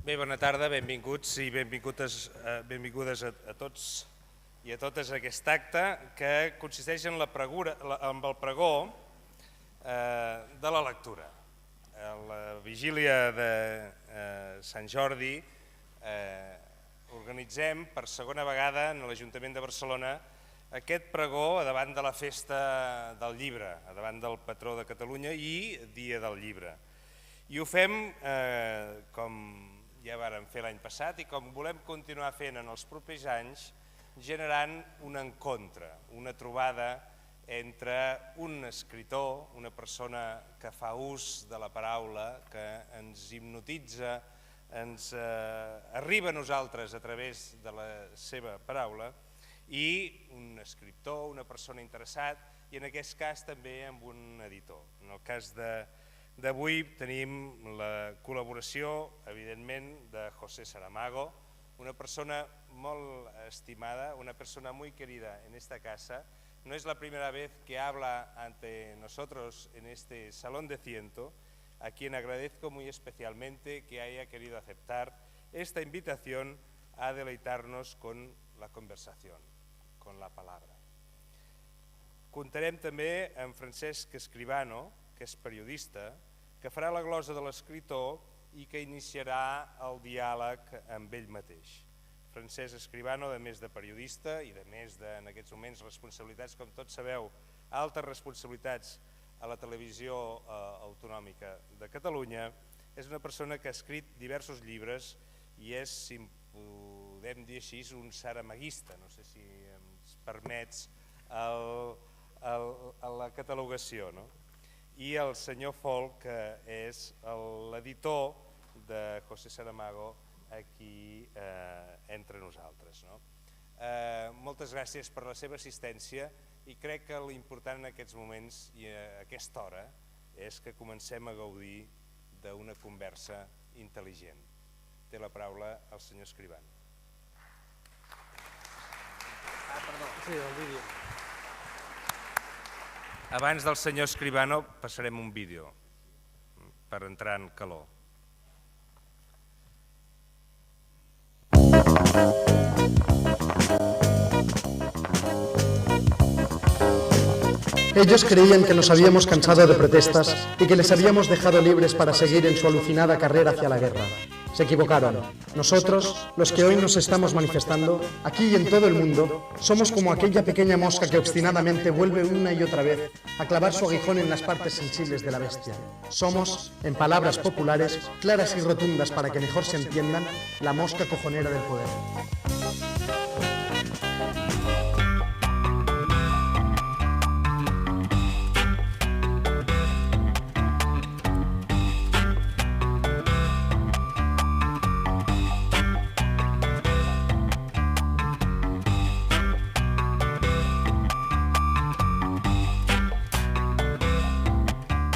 Bé, bona tarda, benvinguts i benvingudes a tots i a totes a aquest acte que consisteix en el pregó de la lectura. A la vigília de Sant Jordi organitzem per segona vegada en l'Ajuntament de Barcelona aquest pregó davant de la festa del llibre, davant del patró de Catalunya i Dia del Llibre. I ho fem com ja vàrem fer l'any passat i com volem continuar fent en els propers anys, generant un encontre, una trobada entre un escriptor, una persona que fa ús de la paraula, que ens hipnotitza, ens arriba a nosaltres a través de la seva paraula, i un escriptor, una persona interessat, i en aquest cas també amb un editor. En el cas d'avui tenim la col·laboració, evidentment, de José Saramago, una persona molt estimada, una persona muy querida en esta casa. No es la primera vez que habla ante nosotros en este Salón de Ciento, a quien agradezco muy especialmente que haya querido aceptar esta invitación a deleitarnos con la conversación, con la palabra. Comptarem també amb Francesc Escribano, que és periodista, que farà la glosa de l'escriptor i que iniciarà el diàleg amb ell mateix. Francesc Escribano, a més de periodista i a més de, en aquests moments, responsabilitats, com tots sabeu, altes responsabilitats a la televisió autonòmica de Catalunya, és una persona que ha escrit diversos llibres i és, si podem dir així, un saramaguista, no sé si ens permets la catalogació. I el senyor Folk, que és l'editor de José Saramago aquí entre nosaltres. Moltes gràcies per la seva assistència i crec que l'important en aquests moments i a aquesta hora és que comencem a gaudir d'una conversa intel·ligent. Té la paraula el senyor Escribano. Sí, el vídeo. Abans del senyor Escribano passarem un vídeo per entrar en calor. Ellos creían que nos habíamos cansado de protestas y que les habíamos dejado libres para seguir en su alucinada carrera hacia la guerra. Se equivocaron. Nosotros, los que hoy nos estamos manifestando, aquí y en todo el mundo, somos como aquella pequeña mosca que obstinadamente vuelve una y otra vez a clavar su aguijón en las partes sensibles de la bestia. Somos, en palabras populares, claras y rotundas para que mejor se entiendan, la mosca cojonera del poder.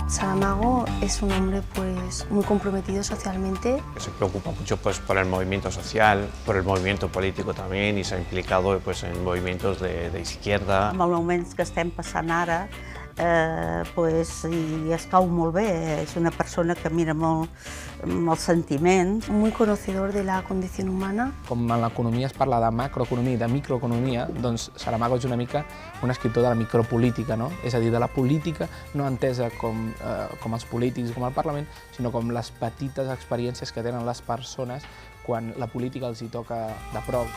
Saramago es un hombre muy comprometido socialmente. Se preocupa mucho por el movimiento social, por el movimiento político también y se ha implicado en movimientos de izquierda. En els moments que estem passant ara i es cau molt bé, és una persona que mira molt els sentiments. Muy conocedor de la condición humana. Com en l'economia es parla de macroeconomia i de microeconomia, doncs Saramago és una mica un escriptor de la micropolítica, no? És a dir, de la política no entesa com els polítics, com el Parlament, sinó com les petites experiències que tenen les persones quan la política els hi toca de prop.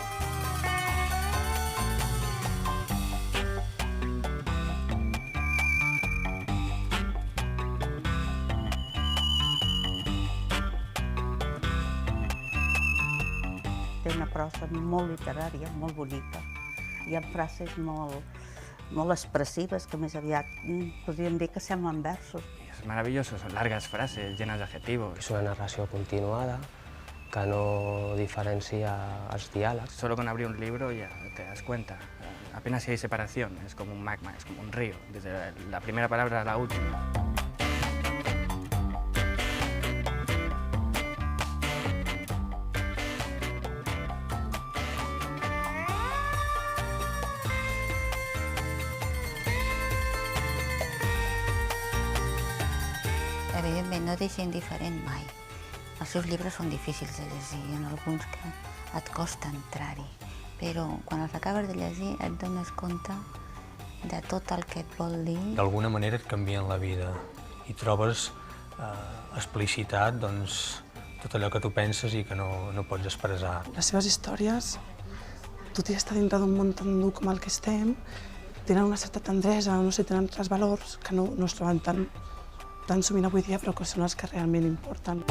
Té una prosa molt literària, molt bonica. Hi ha frases molt expressives que més aviat podríem dir que semblen versos. Es maravilloso, son largas frases llenas de adjetivos. Es una narració continuada que no diferencia els diàlegs. Solo con abrir un libro ya te das cuenta. Apenas si hay separación, es como un magma, es como un río, desde la primera palabra a la última. Evidentment no deixa indiferent mai. Els seus llibres són difícils de llegir, hi ha alguns que et costa entrar-hi, però quan els acabes de llegir et dones compte de tot el que et vol dir. D'alguna manera et canvien la vida i trobes explicitat tot allò que tu penses i que no pots expressar. Les seves històries, tot i estar dintre d'un món tan dur com el que estem, tenen una certa tendresa, no sé, tenen altres valors que no es troben tan sovint avui dia, però que són els que realment importen.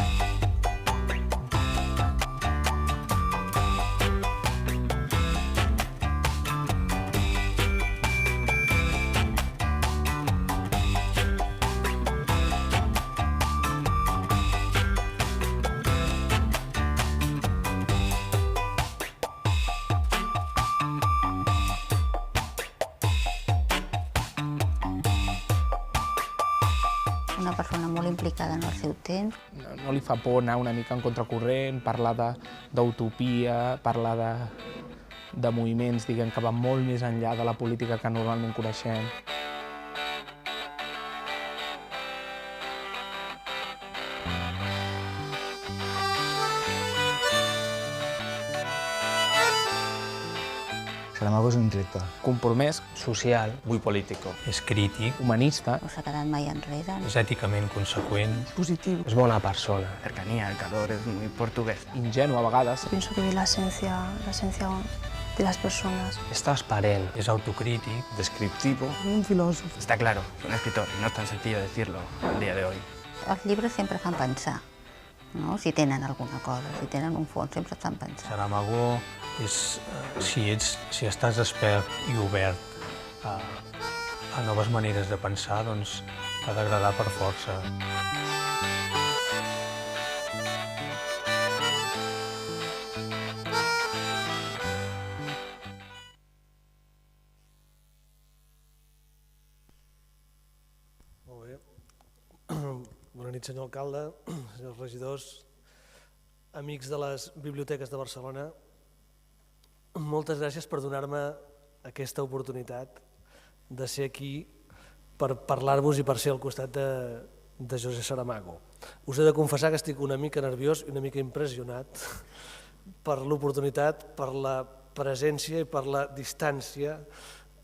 Una persona molt implicada en el seu temps. No li fa por anar una mica en contracorrent, parlar d'utopia, parlar de moviments, diguem, que van molt més enllà de la política que normalment coneixem. Saramago és un intel·lectual. Compromès. Social. Muy político. És crític. Humanista. No s'ha quedat mai enrere. És èticament conseqüent. Positiu. És bona persona. Cercanía, el calor, es muy portugués. Ingenu a vegades. Pienso que ve la esencia de las personas. És transparent. És autocrític. Descriptivo. Un filòsof. Está claro, es un escritor, no es tan sencillo decirlo al día de hoy. Els llibres sempre fan pensar, no? Si tenen alguna cosa, si tenen un fons, sempre et fan pensar. Saramago és, si estàs despert i obert a noves maneres de pensar, doncs t'ha d'agradar per força. Molt bé. Bona nit, senyor alcalde, senyors regidors, amics de les biblioteques de Barcelona. Moltes gràcies per donar-me aquesta oportunitat de ser aquí per parlar-vos i per ser al costat de José Saramago. Us he de confessar que estic una mica nerviós i una mica impressionat per l'oportunitat, per la presència i per la distància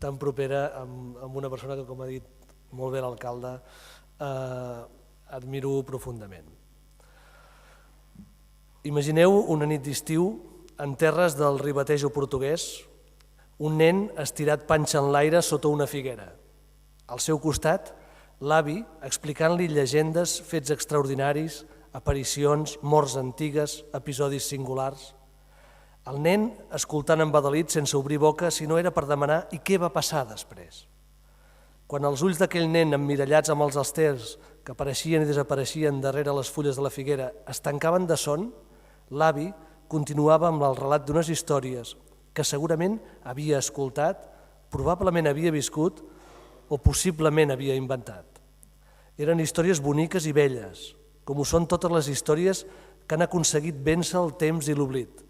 tan propera amb una persona que, com ha dit molt bé l'alcalde, admiro profundament. Imagineu una nit d'estiu en terres del Ribatejo portuguès, un nen estirat panxa en l'aire sota una figuera. Al seu costat, l'avi explicant-li llegendes, fets extraordinaris, aparicions, morts antigues, episodis singulars. El nen escoltant embadalit sense obrir boca si no era per demanar i què va passar després. Quan els ulls d'aquell nen emmirallats amb els esters que apareixien i desapareixien darrere les fulles de la figuera es tancaven de son, l'avi continuava amb el relat d'unes històries que segurament havia escoltat, probablement havia viscut o possiblement havia inventat. Eren històries boniques i belles, com ho són totes les històries que han aconseguit vèncer el temps i l'oblit,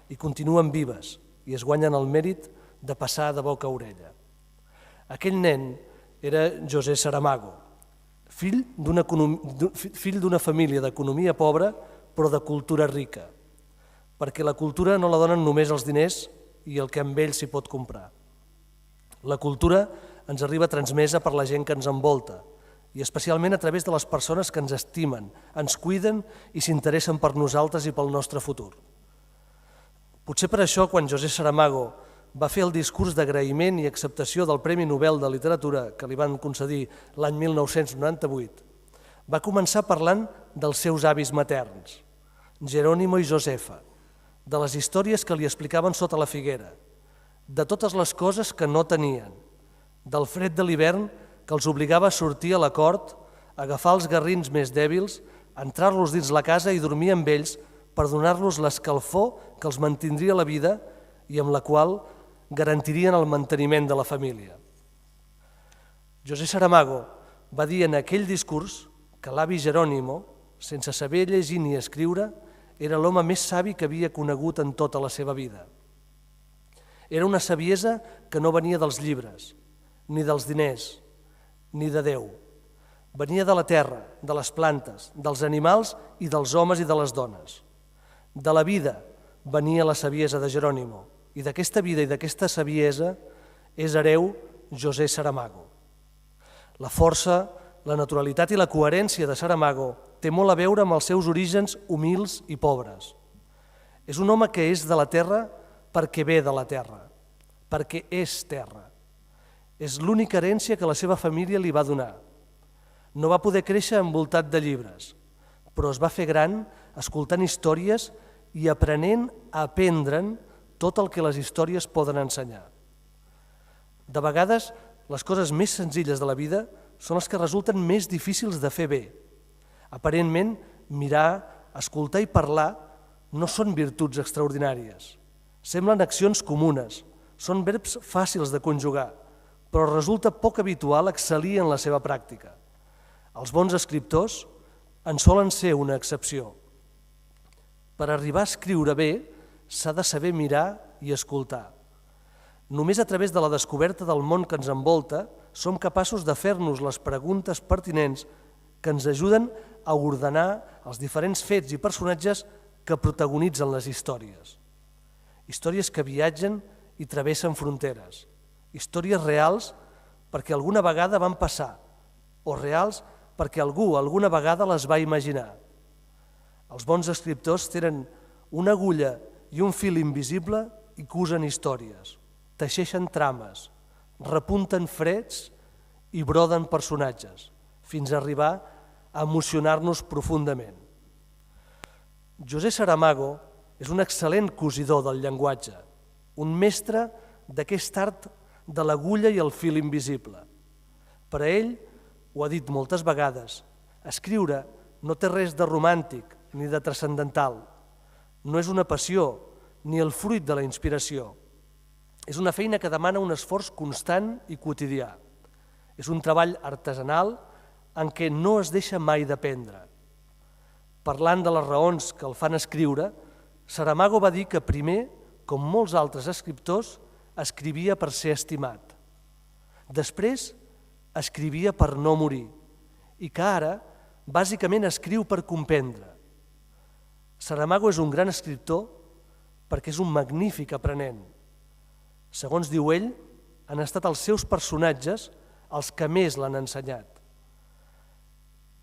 i continuen vives i es guanyen el mèrit de passar de boca a orella. Aquell nen era José Saramago, fill d'una família d'economia pobra però de cultura rica, perquè la cultura no la donen només els diners i el que amb ells s'hi pot comprar. La cultura ens arriba transmesa per la gent que ens envolta i especialment a través de les persones que ens estimen, ens cuiden i s'interessen per nosaltres i pel nostre futur. Potser per això, quan José Saramago va fer el discurs d'agraïment i acceptació del Premi Nobel de Literatura que li van concedir l'any 1998, va començar parlant dels seus avis materns, Jerónimo i Josefa, de les històries que li explicaven sota la figuera, de totes les coses que no tenien, del fred de l'hivern que els obligava a sortir a la cort, agafar els garrins més dèbils, entrar-los dins la casa i dormir amb ells per donar-los l'escalfor que els mantindria la vida i amb la qual garantirien el manteniment de la família. José Saramago va dir en aquell discurs que l'avi Jerónimo, sense saber llegir ni escriure, era l'home més savi que havia conegut en tota la seva vida. Era una saviesa que no venia dels llibres, ni dels diners, ni de Déu. Venia de la terra, de les plantes, dels animals i dels homes i de les dones. De la vida venia la saviesa de Jerònimo, i d'aquesta vida i d'aquesta saviesa és hereu José Saramago. La força, la naturalitat i la coherència de Saramago té molt a veure amb els seus orígens humils i pobres. És un home que és de la terra perquè ve de la terra, perquè és terra. És l'única herència que la seva família li va donar. No va poder créixer envoltat de llibres, però es va fer gran escoltant històries i aprenent a aprendre'n tot el que les històries poden ensenyar. De vegades, les coses més senzilles de la vida són les que resulten més difícils de fer bé. Aparentment, mirar, escoltar i parlar no són virtuts extraordinàries. Semblen accions comunes, són verbs fàcils de conjugar, però resulta poc habitual excel·lir en la seva pràctica. Els bons escriptors en solen ser una excepció. Per arribar a escriure bé, s'ha de saber mirar i escoltar. Només a través de la descoberta del món que ens envolta som capaços de fer-nos les preguntes pertinents que ens ajuden a ordenar els diferents fets i personatges que protagonitzen les històries. Històries que viatgen i travessen fronteres. Històries reals perquè alguna vegada van passar, o reals perquè algú alguna vegada les va imaginar. Els bons escriptors tenen una agulla i un fil invisible i cosen històries, teixeixen trames, repunten freds i broden personatges, fins a arribar a emocionar-nos profundament. José Saramago és un excel·lent cosidor del llenguatge, un mestre d'aquest art de l'agulla i el fil invisible. Per a ell, ho ha dit moltes vegades, escriure no té res de romàntic ni de transcendental. No és una passió ni el fruit de la inspiració. És una feina que demana un esforç constant i quotidià. És un treball artesanal en què no es deixa mai d'aprendre. Parlant de les raons que el fan escriure, Saramago va dir que primer, com molts altres escriptors, escrivia per ser estimat. Després, escrivia per no morir i que ara, bàsicament, escriu per comprendre. Saramago és un gran escriptor perquè és un magnífic aprenent. Segons diu ell, han estat els seus personatges els que més l'han ensenyat.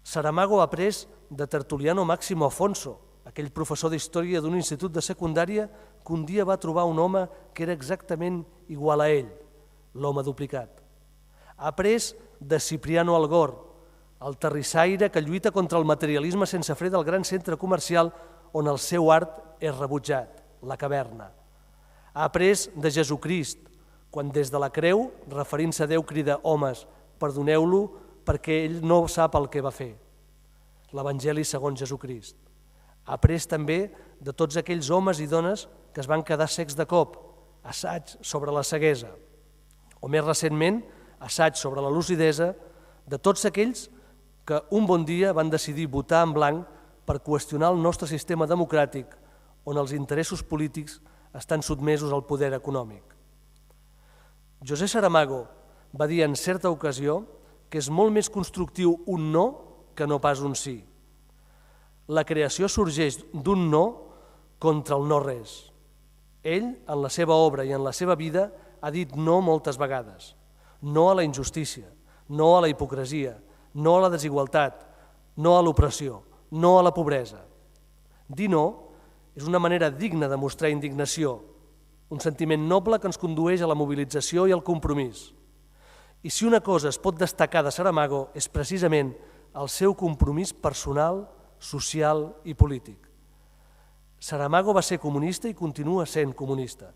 Saramago ha après de Tertuliano Máximo Afonso, aquell professor d'història d'un institut de secundària que un dia va trobar un home que era exactament igual a ell, l'home duplicat. Ha après de Cipriano Algor, el terrissaire que lluita contra el materialisme sense fre del gran centre comercial on el seu art és rebutjat, la caverna. Ha après de Jesucrist, quan des de la creu, referint-se a Déu, crida «Homes, perdoneu-lo perquè ell no sap el que va fer». L'Evangeli segons Jesucrist. Ha après també de tots aquells homes i dones que es van quedar cecs de cop, assaig sobre la ceguesa, o més recentment, assaig sobre la lucidesa de tots aquells que un bon dia van decidir votar en blanc per qüestionar el nostre sistema democràtic on els interessos polítics estan sotmesos al poder econòmic. José Saramago va dir en certa ocasió que és molt més constructiu un no que no pas un sí. La creació sorgeix d'un no contra el no-res. Ell, en la seva obra i en la seva vida, ha dit no moltes vegades. No a la injustícia, no a la hipocresia, no a la desigualtat, no a l'opressió, no a la pobresa. Dir no és una manera digna de mostrar indignació, un sentiment noble que ens condueix a la mobilització i al compromís. I si una cosa es pot destacar de Saramago és precisament el seu compromís personal, social i polític. Saramago va ser comunista i continua sent comunista.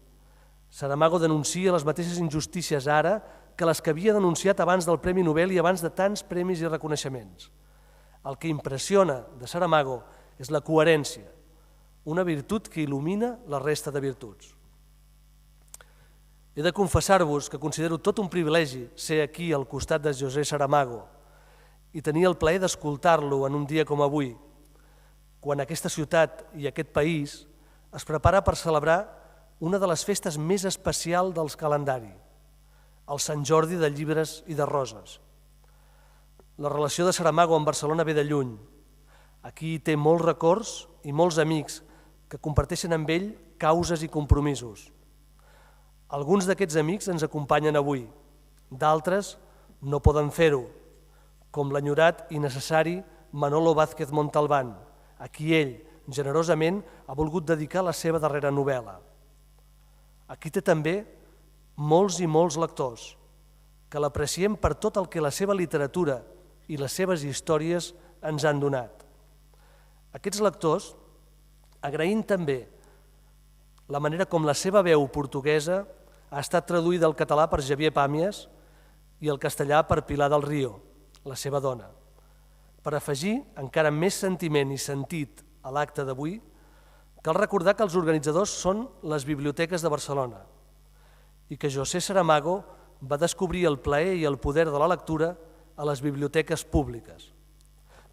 Saramago denuncia les mateixes injustícies ara que les que havia denunciat abans del Premi Nobel i abans de tants premis i reconeixements. El que impressiona de Saramago és la coherència, una virtut que il·lumina la resta de virtuts. He de confessar-vos que considero tot un privilegi ser aquí al costat de José Saramago i tenir el plaer d'escoltar-lo en un dia com avui, quan aquesta ciutat i aquest país es prepara per celebrar una de les festes més especials del calendari, el Sant Jordi de llibres i de roses. La relació de Saramago amb Barcelona ve de lluny. Aquí té molts records i molts amics que comparteixen amb ell causes i compromisos. Alguns d'aquests amics ens acompanyen avui, d'altres no poden fer-ho, com l'enyorat i necessari Manolo Vázquez Montalbán, a qui ell, generosament, ha volgut dedicar la seva darrera novel·la. Aquí té també molts i molts lectors, que l'apreciem per tot el que la seva literatura i les seves històries ens han donat. Aquests lectors, agraint també la manera com la seva veu portuguesa ha estat traduïda al català per Xavier Pàmies i al castellà per Pilar del Río, la seva dona. Per afegir encara més sentiment i sentit a l'acte d'avui, cal recordar que els organitzadors són les biblioteques de Barcelona i que José Saramago va descobrir el plaer i el poder de la lectura a les biblioteques públiques.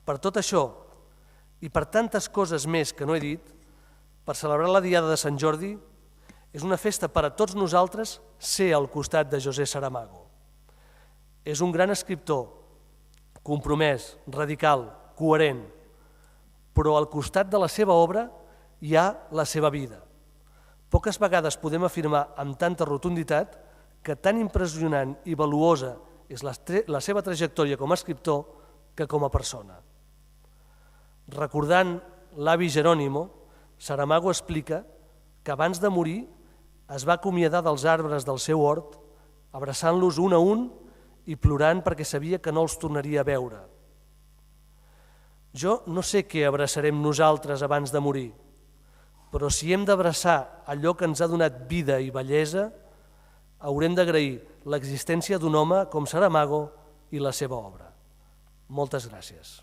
Per tot això, i per tantes coses més que no he dit, per celebrar la Diada de Sant Jordi, és una festa per a tots nosaltres ser al costat de José Saramago. És un gran escriptor, compromès, radical, coherent, però al costat de la seva obra hi ha la seva vida. Poques vegades podem afirmar amb tanta rotunditat que tan impressionant i valuosa és la seva trajectòria com a escriptor que com a persona. Recordant l'avi Jerónimo, Saramago explica que abans de morir es va acomiadar dels arbres del seu hort, abraçant-los un a un i plorant perquè sabia que no els tornaria a veure. Jo no sé què abraçarem nosaltres abans de morir, però si hem d'abraçar allò que ens ha donat vida i bellesa, haurem d'agrair l'existència d'un home com Saramago i la seva obra. Moltes gràcies.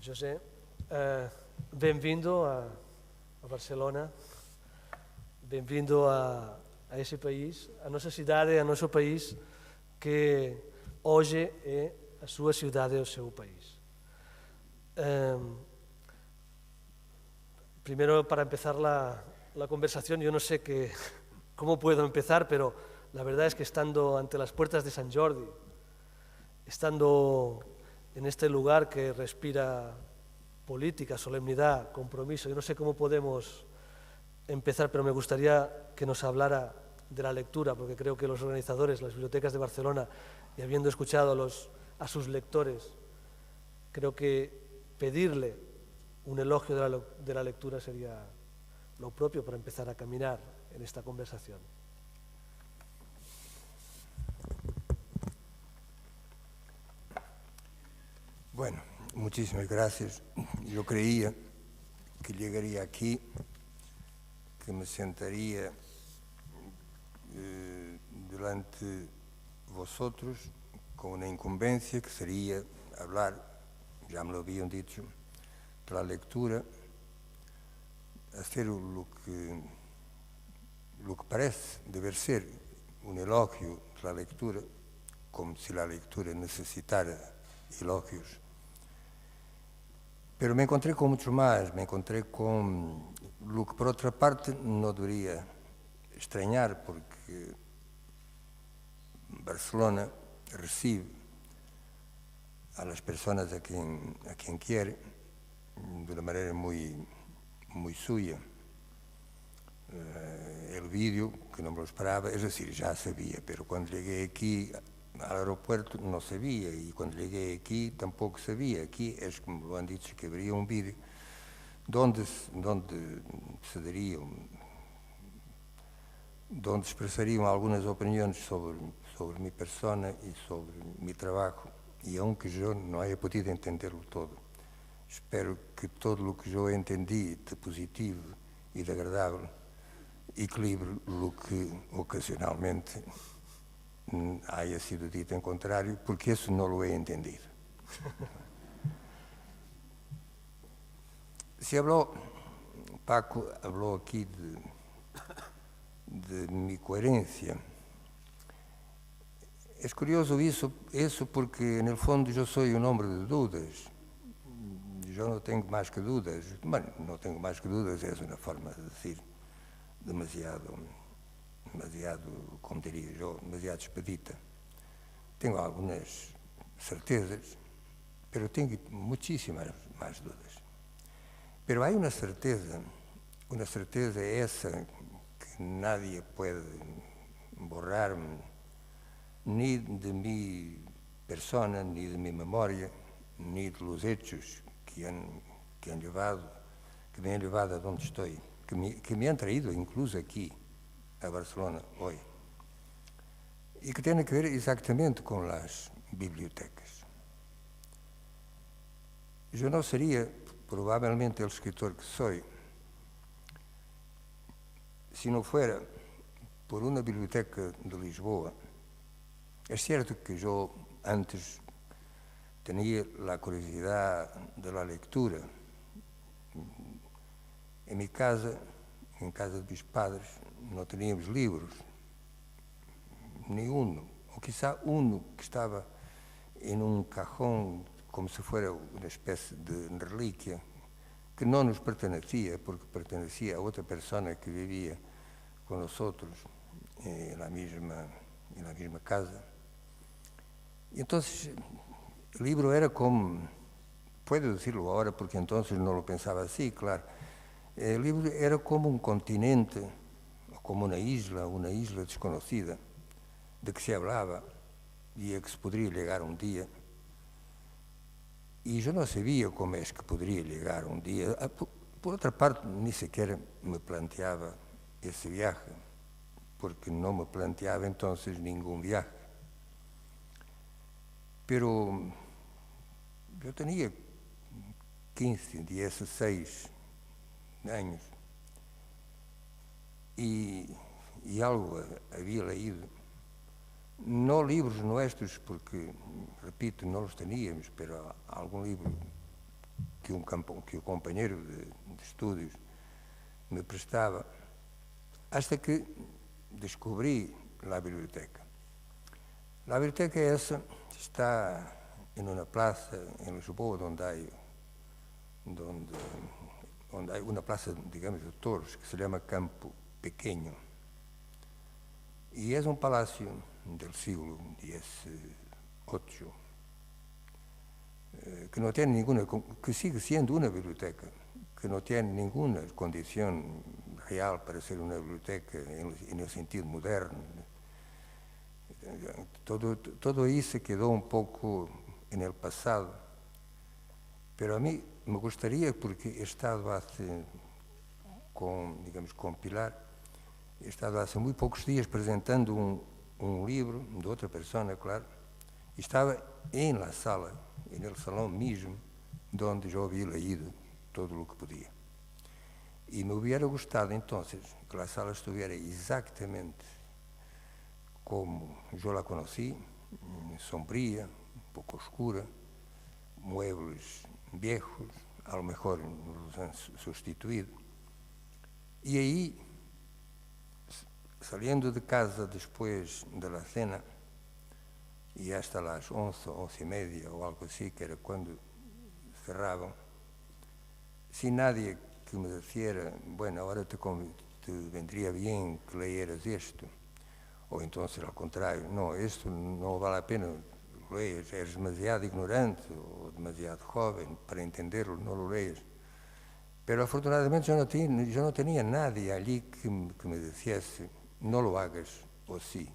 José, bem-vindo a Barcelona, bem-vindo a esse país, a nossa cidade, a nosso país, que hoje é a sua cidade, o seu país. Primero, para empezar la conversación, yo no sé cómo puedo empezar, pero la verdad es que estando ante las puertas de Sant Jordi, estando en este lugar que respira política, solemnidad, compromiso, yo no sé cómo podemos empezar, pero me gustaría que nos hablara de la lectura, porque creo que los organizadores, las bibliotecas de Barcelona, y habiendo escuchado a sus lectores, creo que pedirle un elogio de la lectura sería lo propio para empezar a caminar en esta conversación. Bueno, muchísimas gracias. Yo creía que llegaría aquí, que me sentaría delante vosotros con una incumbencia que sería hablar, ya me lo habían dicho, de la lectura, hacer lo que parece deber ser un elogio de la lectura, como si la lectura necesitara elogios. Pero me encontré con mucho más, me encontré con lo que por otra parte no debería extrañar, porque Barcelona recibe a las personas a quien quiere de una manera muy suya. El vídeo, que no me lo esperaba, es decir, ya sabía, pero cuando llegué aquí al aeropuerto no sabía, y cuando llegué aquí tampoco sabía. Aquí es como lo han dicho, que habría un vídeo donde se darían, donde expresarían algunas opiniones sobre mi persona y sobre mi trabajo, y aunque yo no haya podido entenderlo todo, espero que todo lo que yo entendí de positivo y de agradable equilibre lo que ocasionalmente haya sido dito en contrario, porque eso no lo he entendido. Paco habló aquí de mi coherencia. Es curioso eso porque, en el fondo, yo soy un hombre de dudas. Yo no tengo más que dudas. Bueno, no tengo más que dudas es una forma de decir demasiado, como diría yo, demasiado expedita. Tengo algunas certezas, pero tengo muchísimas más dudas. Pero hay una certeza esa que nadie puede borrar, ni de mi persona, ni de mi memoria, ni de los hechos que me han llevado a donde estoy, que me han traído incluso aquí, a Barcelona, hoy, y que tiene que ver exactamente con las bibliotecas. Yo no sería probablemente el escritor que soy si no fuera por una biblioteca de Lisboa. Es cierto que yo antes tenía la curiosidad de la lectura. En mi casa, en casa de mis padres, no teníamos libros, ni uno, o quizá uno que estaba en un cajón como si fuera una especie de reliquia, que no nos pertenecía, porque pertenecía a otra persona que vivía con nosotros en la misma casa. Y entonces el libro era como, puedo decirlo ahora porque entonces no lo pensaba así, claro, el libro era como un continente, o como una isla desconocida, de que se hablaba y a que se podría llegar un día. Y yo no sabía cómo es que podría llegar un día. Por otra parte, ni siquiera me planteaba ese viaje, porque no me planteaba entonces ningún viaje. Pero yo tenía 15, 16 años y algo había leído. No libros nuestros, porque, repito, no los teníamos, pero algún libro que un compañero de estudios me prestaba, hasta que descubrí la biblioteca. La biblioteca esa está en una plaza en Lisboa donde hay una plaza, digamos, de toros, que se llama Campo Pequeño. Y es un palacio del siglo XVIII, que no tiene que sigue siendo una biblioteca, que no tiene ninguna condición real para ser una biblioteca en el sentido moderno. Todo ahí se quedó un poco en el pasado, pero a mí me gustaría, porque he estado con Pilar, he estado hace muy pocos días presentando un libro de otra persona, claro, y estaba en la sala, en el salón mismo, donde yo había leído todo lo que podía. Y me hubiera gustado entonces que la sala estuviera exactamente como yo la conocí, sombría, un poco oscura, muebles viejos, a lo mejor los han sustituido. Y ahí, saliendo de casa después de la cena, y hasta las 11, 11:30 o algo así, que era cuando cerraban, sin nadie que me dijera, bueno, ahora te vendría bien que leyeras esto, o entonces al contrario, no, esto no vale la pena leer, eres demasiado ignorante o demasiado joven para entenderlo, no lo lees. Pero afortunadamente yo no tenía nadie allí que me dijese, no lo hagas, o sí,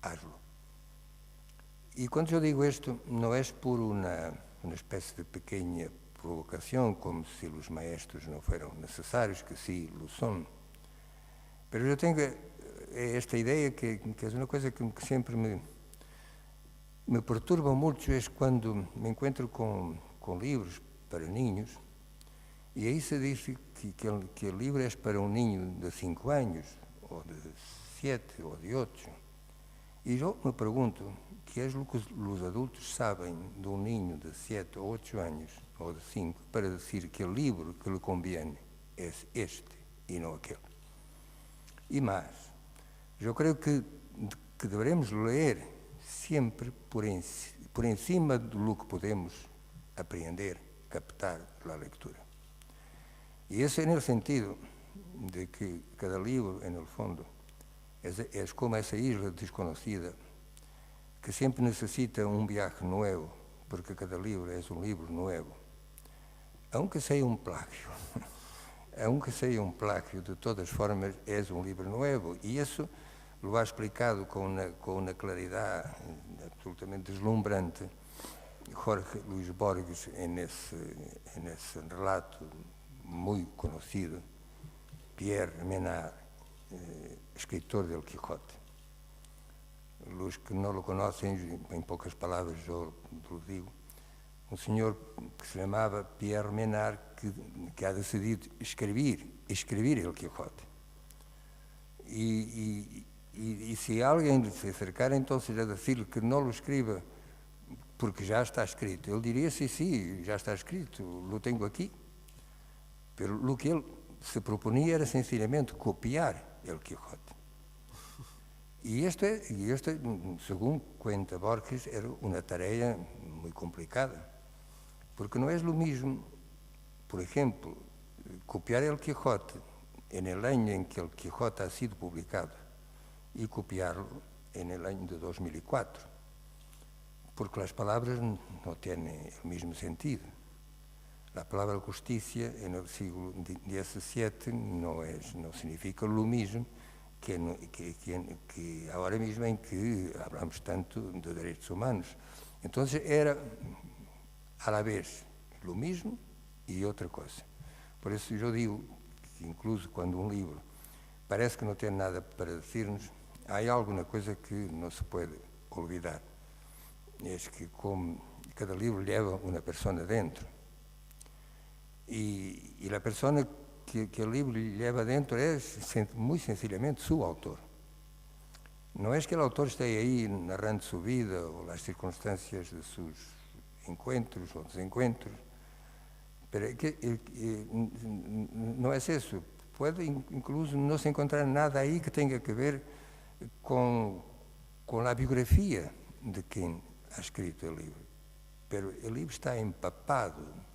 hazlo. Y cuando yo digo esto, no es por una especie de pequeña provocación, como si los maestros no fueran necesarios, que sí lo son. Pero yo tengo esta idea que es una cosa que siempre me perturba mucho, es cuando me encuentro con libros para niños, y ahí se dice que el libro es para un niño de 5 años, o de 7, o de 8. Y yo me pregunto, ¿qué es lo que los adultos saben de un niño de 7 o 8 años, o de 5, para decir que el libro que le conviene es este y no aquel? Y más, yo creo que deberemos ler sempre por encima do que podemos apreender, captar da leitura. E esse é no sentido de que cada livro, no fundo, é como essa isla desconhecida que sempre necessita viaje novo, porque cada livro é livro novo. Aunque seja plágio, aunque seja plágio, de todas formas é livro novo. E isso lo ha explicado com uma claridade absolutamente deslumbrante Jorge Luis Borges nesse relato muito conhecido, Pierre Menard, escritor del Quijote. Los que não lo conhecem, em poucas palavras eu lo digo, um senhor que se chamava Pierre Menard, que ha decidido escrever el Quijote. E se alguém se acercar então a dizer-lhe que não lo escreva porque já está escrito, ele diria, sim, já está escrito, lo tenho aqui. Pero o que ele se proponia era sencillamente copiar el Quijote. E esta, segundo cuenta Borges, era uma tarefa muito complicada, porque não é o mesmo, por exemplo, copiar el Quijote en el año en que el Quijote ha sido publicado y copiarlo en el año de 2004, porque las palabras no tienen el mismo sentido. La palabra justicia en el siglo XVII no significa lo mismo que ahora mismo en que hablamos tanto de derechos humanos. Entonces era a la vez lo mismo y otra cosa. Por eso yo digo que incluso cuando un libro parece que no tiene nada para decirnos, hay alguna cosa que no se puede olvidar. Es que como cada libro lleva una persona dentro. Y la persona que el libro lleva dentro es muy sencillamente su autor. No es que el autor esté ahí narrando su vida o las circunstancias de sus encuentros o desencuentros, pero no es eso. Puede incluso no se encontrar nada ahí que tenga que ver con la biografía de quien ha escrito el libro. Pero el libro está empapado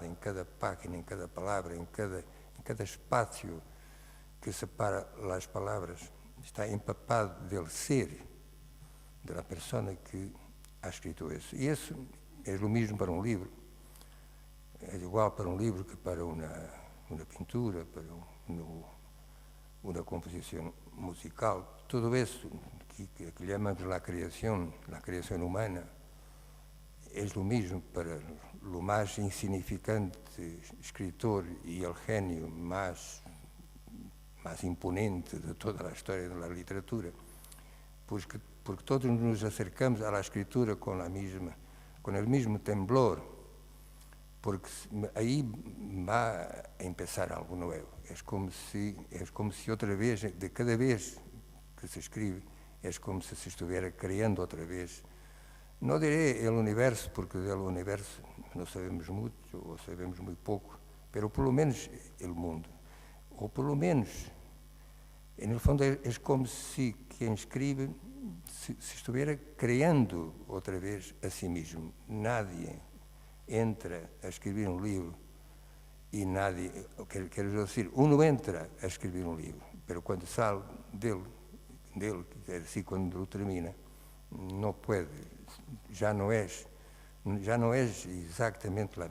em cada página, em cada palavra, em cada espaço que separa as palavras, está empapado del ser de la persona que ha escrito isso. E isso é o mesmo para um livro, é igual para um livro que para uma pintura, para uma composição musical. Tudo isso que chamamos a criação humana, é o mesmo para o mais insignificante escritor e o gênio mais imponente de toda a história da literatura, porque todos nos acercamos à escritura com o mesmo temblor, porque aí vai a começar algo novo. É como se outra vez, de cada vez que se escreve, é como se estivesse criando outra vez. Não direi o universo, porque do universo não sabemos muito, ou sabemos muito pouco, mas pelo menos o mundo. Ou pelo menos, no fundo, é como se quem escreve se estivesse criando outra vez a si mesmo. Nadie entra a escrever um livro e nadie, quero dizer, uno entra a escrever um livro, mas quando sai dele, é assim, quando o termina, não pode, já não é exatamente a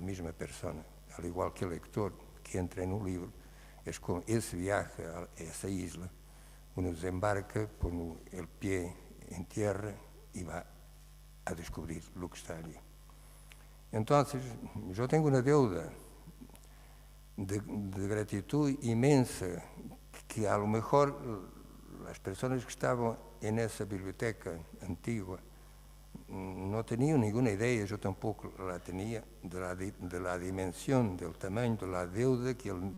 mesma persona, al igual que o leitor que entra no livro, é como esse viaje a essa isla, uno desembarca, põe o pé em terra e vai a descobrir o que está ali. Então, eu tenho uma deuda de gratitud imensa que a lo mejor as pessoas que estavam nessa biblioteca antiga não tinham nenhuma ideia, eu tampouco la tinha, de la dimensão, do tamanho da deuda que aquele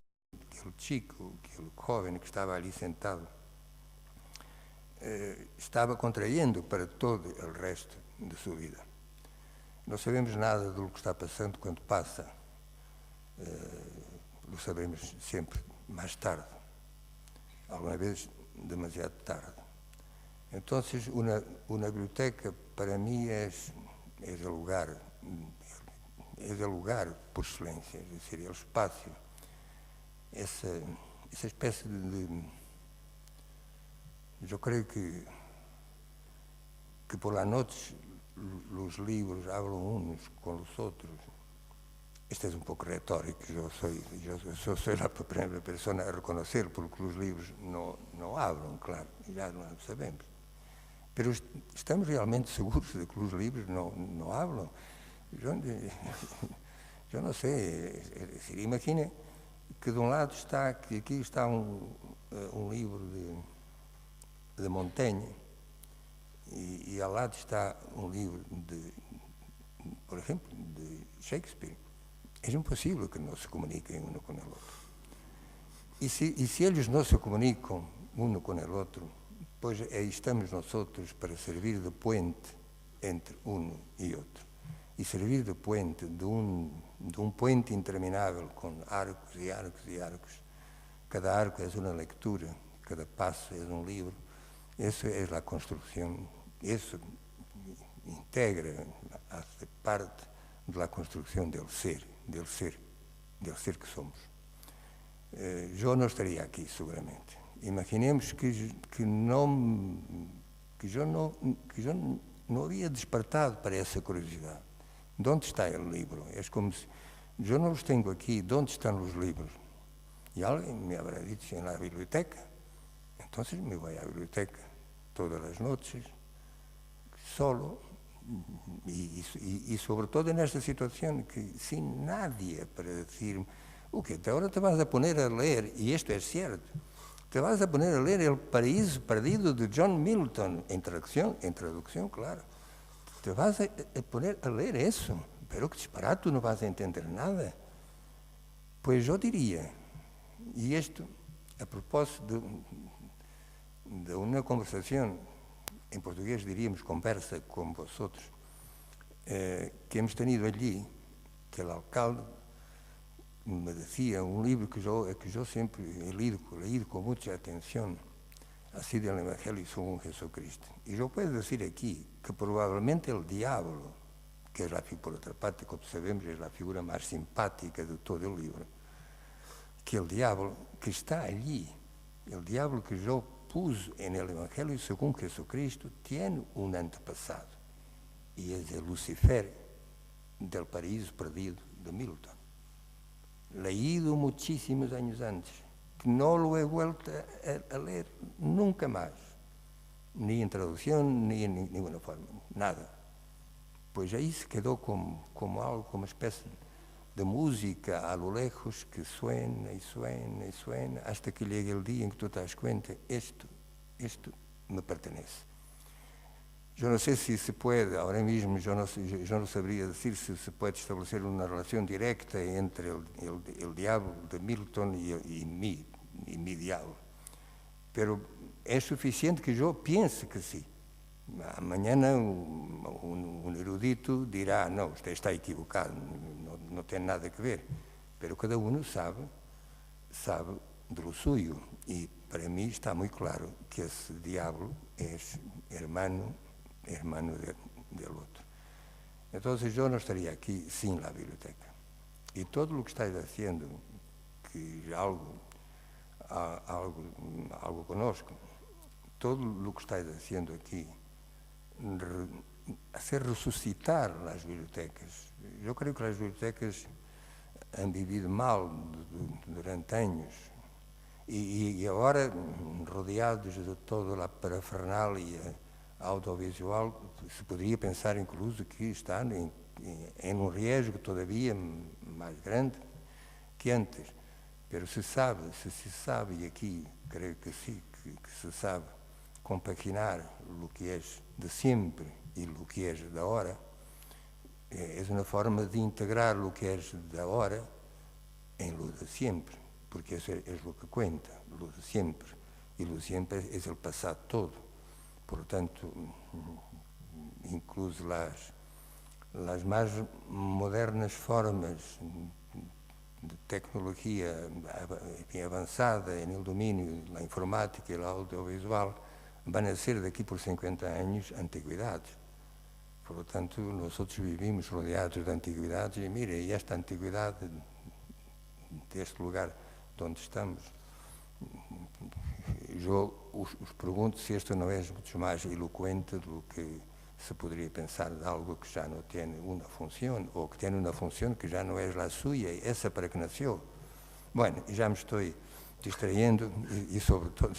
chico, aquele jovem que estava ali sentado, estava contraindo para todo o resto de sua vida. Não sabemos nada do que está passando quando passa, lo sabemos sempre mais tarde, alguma vez demasiado tarde. Entonces, una biblioteca para mí es el lugar por excelencia, es decir, el espacio, esa especie de... Yo creo que por la noche los libros hablan unos con los otros. Esto es un poco retórico, yo soy la primera persona a reconocer, porque los libros no hablan, claro, ya lo sabemos. Pero estamos realmente seguros de que los libros no hablan. Yo no sé, es decir, imagine que de un lado está, que aquí está un libro de Montaigne y al lado está un libro por ejemplo, de Shakespeare. Es imposible que no se comuniquen uno con el otro. Y si ellos no se comunican uno con el otro, pues ahí estamos nosotros para servir de puente entre uno y otro. Y servir de puente, de un puente interminable con arcos y arcos y arcos. Cada arco es una lectura, cada paso es un libro. Eso es la construcción, eso integra, hace parte de la construcción del ser que somos. Yo no estaría aquí seguramente. Imaginemos que yo no había despertado para essa curiosidade. ¿Dónde está el libro? Es como si yo no los tengo aquí, ¿dónde están los libros? Y alguien me habrá dicho, en la biblioteca. Entonces me voy a la biblioteca todas las noches, solo, y sobre todo en esta situación, que sin nadie para decir, que ahora te vas a poner a leer, y esto es cierto, te vas a poner a leer El Paraíso Perdido de John Milton, en traducción, claro. Te vas a poner a leer eso, pero que disparate, tú no vas a entender nada. Pues yo diría, y esto a propósito de una conversación, en portugués diríamos conversa con vosotros, que hemos tenido allí, que el alcalde me decía un libro que yo siempre he leído con mucha atención, así del Evangelio según Jesucristo. Y yo puedo decir aquí que probablemente el diablo, que es por otra parte, como sabemos, es la figura más simpática de todo el libro, que el diablo que está allí, el diablo que yo puse en el Evangelio según Jesucristo, tiene un antepasado, y es el Lucifer del Paraíso Perdido de Milton, leído muchísimos años antes, que no lo he vuelto a leer nunca más, ni en traducción, ni en ninguna forma, nada. Pues ahí se quedó como algo, como uma espécie de música a lo lejos que suena y suena y suena, hasta que llega el día en que tú te das cuenta, esto me pertenece. Yo no sé si se puede, ahora mismo yo no sabría decir si se puede establecer una relación directa entre el diablo de Milton y mi diablo. Pero es suficiente que yo piense que sí. Mañana un erudito dirá, no, usted está equivocado, no tiene nada que ver. Pero cada uno sabe de lo suyo. Y para mí está muy claro que ese diablo es hermano del otro. Entonces yo no estaría aquí sin la biblioteca. Y todo lo que estáis haciendo, que algo conozco, todo lo que estáis haciendo aquí, hacer resucitar las bibliotecas. Yo creo que las bibliotecas han vivido mal durante años y ahora, rodeados de toda la parafernalia audiovisual, se podría pensar incluso que están en un riesgo todavía más grande que antes. Pero se sabe, y aquí creo que sí, que se sabe compaginar lo que es de siempre y lo que es de ahora, es una forma de integrar lo que es de ahora en lo de siempre, porque eso es lo que cuenta, lo de siempre, y lo de siempre es el pasado todo. Por lo tanto, incluso las más modernas formas de tecnología avanzada en el dominio de la informática y el audiovisual van a ser daqui por 50 años antigüedades. Por lo tanto, nosotros vivimos rodeados de antiguidades y mire, y esta antigüedad de este lugar donde estamos, yo os pregunto se esto no es mucho más elocuente de lo que se podría pensar de algo que ya no tiene una función o que tiene una función que ya no es la suya, esa para que nació. Bueno, ya me estoy distrayendo y sobre todo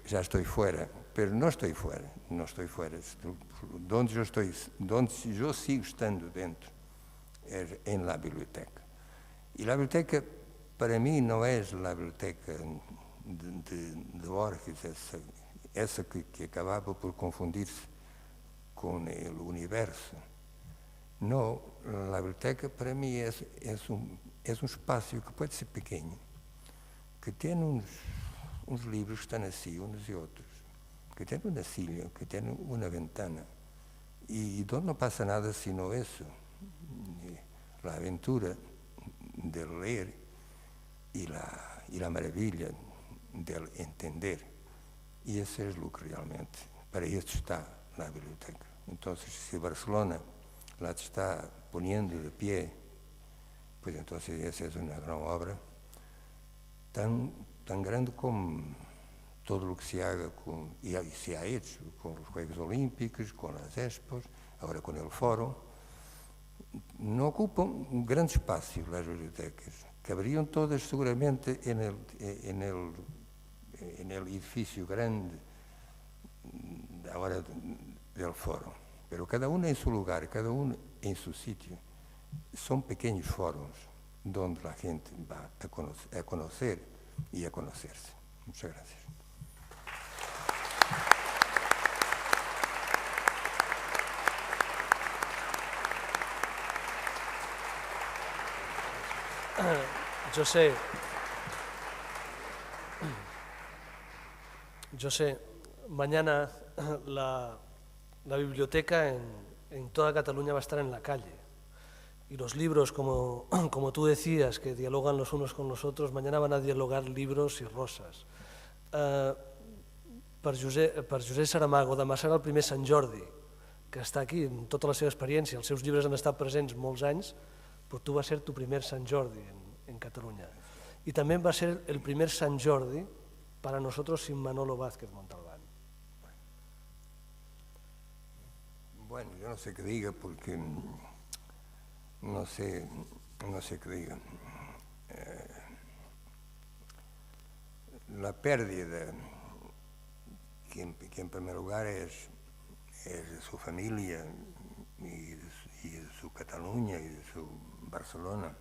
ya estoy fuera, pero no estoy fuera, no estoy fuera. Donde yo sigo estando dentro es en la biblioteca. Y la biblioteca para mí no es la biblioteca de Borges, esa que acababa por confundirse con el universo. No, la biblioteca para mí es un espacio que puede ser pequeño, que tiene uns livros que estão assim, uns e outros, que tem uma silla, que tem uma ventana, e onde não passa nada sino isso, a aventura de ler e a maravilha de entender. E esse é o que realmente, para isso está na biblioteca. Então, se Barcelona lá está poniendo de pie, pues entonces esa es una gran obra, tan grande como todo lo que se haga y se ha hecho con los Juegos Olímpicos, con las Expos, ahora con el Foro. No ocupan un gran espacio las bibliotecas, cabrían todas seguramente en el edificio grande ahora del Foro, pero cada una en su lugar, cada uno en su sitio. Son pequeños foros donde la gente va a conocer y a conocerse. Muchas gracias. Yo sé, mañana la biblioteca en toda Cataluña va a estar en la calle. Y los libros, como tú decías, que dialogan los unos con los otros, mañana van a dialogar libros y rosas. Per Josep Saramago, demà serà el primer Sant Jordi, que està aquí en tota la seva experiència. Els seus llibres han estat presents molts anys, però tu vas ser tu primer Sant Jordi en Catalunya. Y también va a ser el primer Sant Jordi para nosotros sin Manolo Vázquez Montalbán. Bueno, yo no sé qué diga porque no sé qué diga. La pérdida, que en primer lugar es de su familia y de su Cataluña y de su Barcelona,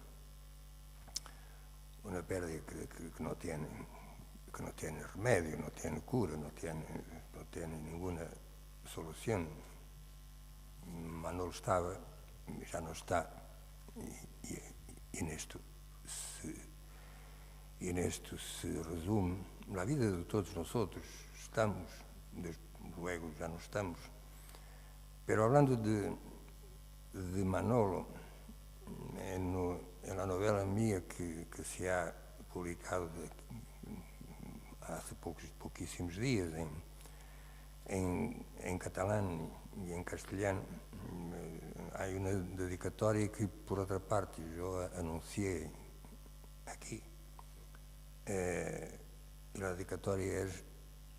una pérdida que no tiene remedio, no tiene cura, no tiene ninguna solución. Manolo estaba, ya no está, y en esto se resume la vida de todos nosotros. Estamos, desde luego ya no estamos, pero hablando de Manolo, en la novela mía que se ha publicado hace poquísimos días en catalán y en castellano, hay una dedicatoria que por otra parte yo anuncié aquí. Y la dedicatoria es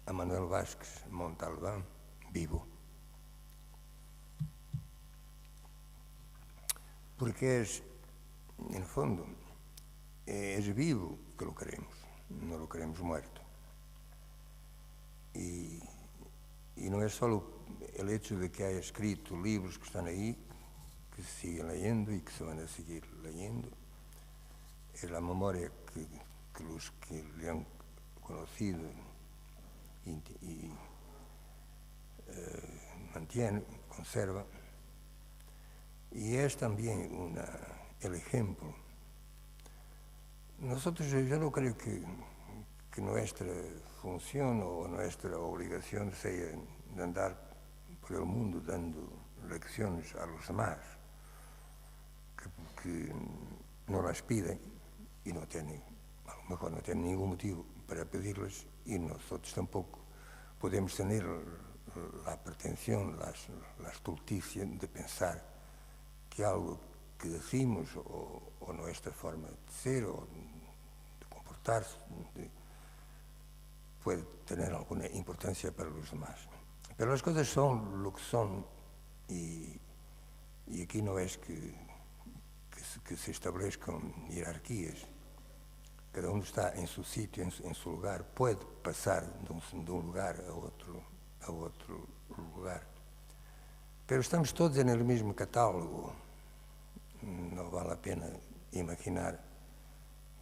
a Manuel Vázquez Montalbán, vivo. Porque es, en el fondo, es vivo que lo queremos, no lo queremos muerto. Y no es solo el hecho de que haya escrito libros que están ahí, que se siguen leyendo y que se van a seguir leyendo, es la memoria que los que le han conocido y mantiene, conserva, y es también el ejemplo. Nosotros, yo no creo que nuestra función o nuestra obligación sea de andar por el mundo dando lecciones a los demás que no las piden y a lo mejor no tienen ningún motivo para pedirlas, y nosotros tampoco podemos tener la pretensión, la estulticia de pensar que algo que decimos o nuestra forma de ser o de comportarse puede tener alguna importancia para los demás. Pero las cosas son lo que son y aquí no es que se establezcan jerarquías. Cada uno está en su sitio, en su lugar, puede pasar de un lugar a otro lugar. Pero estamos todos en el mismo catálogo. No vale la pena imaginar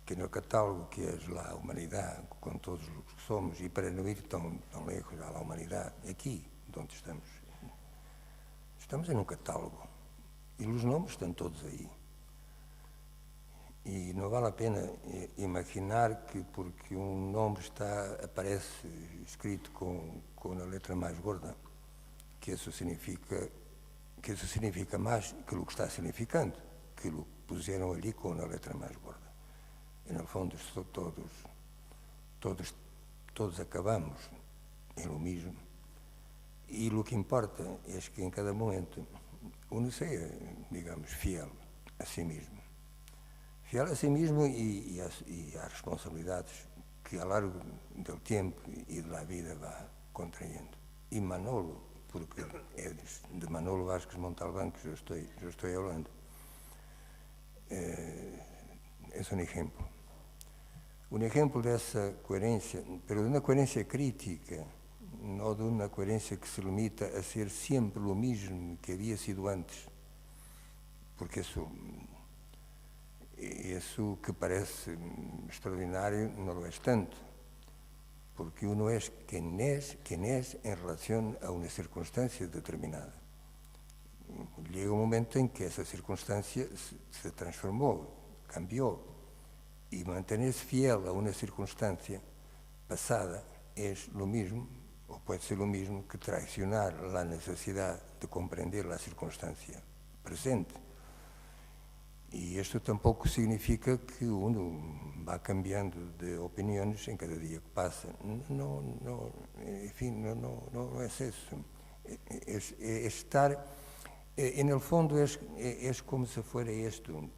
que en el catálogo que es la humanidad, con todos los que somos, y para no ir tan lejos a la humanidad, aquí donde estamos en un catálogo y los nombres están todos ahí. Y no vale la pena imaginar que porque un nombre aparece escrito con a letra mais gorda, que isso significa mais que o que está significando, que o puseram ali com a letra mais gorda. E no fundo todos acabamos em lo mesmo. E o que importa é que em cada momento uno seja, digamos, fiel a si mesmo. Fiel a si mesmo e às responsabilidades que ao largo do tempo e da vida vai contraindo. E Manolo, porque é de Manolo Vázquez Montalbán que eu estou falando, é um exemplo. Um exemplo dessa coerência, pero de uma coerência crítica, não de uma coerência que se limita a ser sempre o mesmo que havia sido antes, porque isso que parece extraordinário não lo é tanto, porque uno é quem é em relação a uma circunstância determinada. Chega um momento em que essa circunstância se transformou, cambiou, e manter-se fiel a uma circunstância passada é o mesmo, ou pode ser o mesmo, que traicionar a necessidade de compreender a circunstância presente. E isto tampouco significa que uno vá cambiando de opiniões em cada dia que passa. Enfim, não é isso. É estar, no fundo, é como se fosse isto.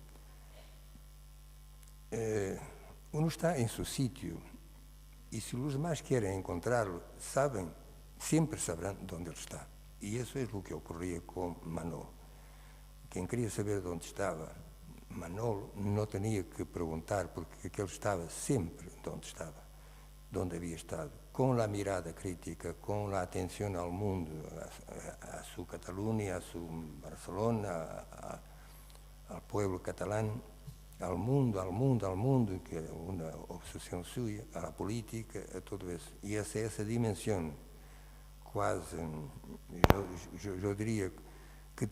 Uno está em seu sítio e se os demais querem encontrá-lo, sempre saberão onde ele está. E isso é o que ocorria com Manolo. Quem queria saber onde estava Manolo não tinha que perguntar, porque ele estava sempre onde estava, onde havia estado, com a mirada crítica, com a atenção ao mundo, a sua Catalunha, a sua Barcelona, ao povo catalão, ao mundo, que é uma obsessão sua, à política, a tudo isso. E essa dimensão, quase, eu diria, que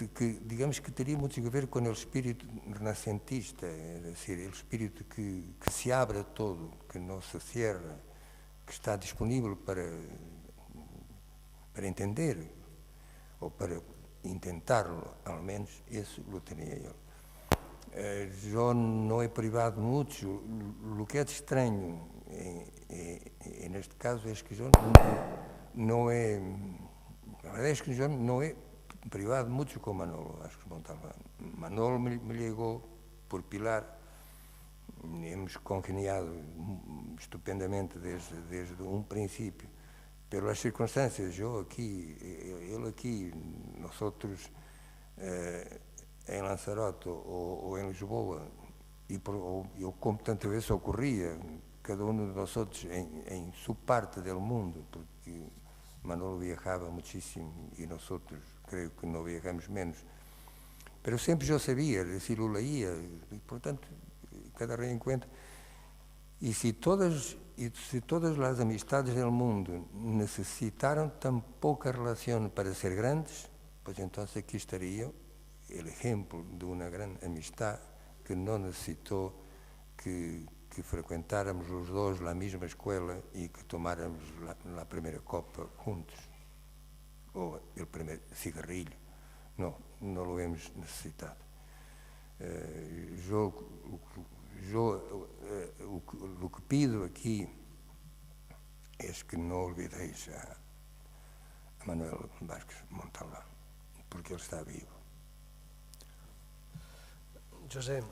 digamos que teria muito a ver com o espírito renascentista, é dizer, o espírito que se abre a todo, que não se cierra, que está disponível para entender, ou para intentarlo, ao menos, isso o tinha ele. Eu não é privado muito, o que é de estranho, neste caso, é que eu não é, a verdade é que eu não é privado muito com Manolo Vázquez Montalbán. Manolo me ligou por Pilar, hemos congeniado estupendamente desde um princípio, pelas circunstâncias, ele aqui, nós outros em Lanzarote ou em Lisboa, e como tantas vezes ocorria, cada um de nós outros em sua parte do mundo, porque Manolo viajava muitíssimo e nós outros creio que não viajamos menos, mas sempre eu sabia, se lo leía, e portanto cada reencontro, e se todas as amistades do mundo necessitaram tão pouca relação para ser grandes, pois então aqui estaria o exemplo de uma grande amistade que não necessitou que frequentáramos os dois a mesma escola e que tomáramos a primeira copa juntos, ou o primeiro cigarrilho. Não o hemos necessitado. O que pido aqui é que não olvideis a Manuel Vázquez Montalbán, porque ele está vivo. José,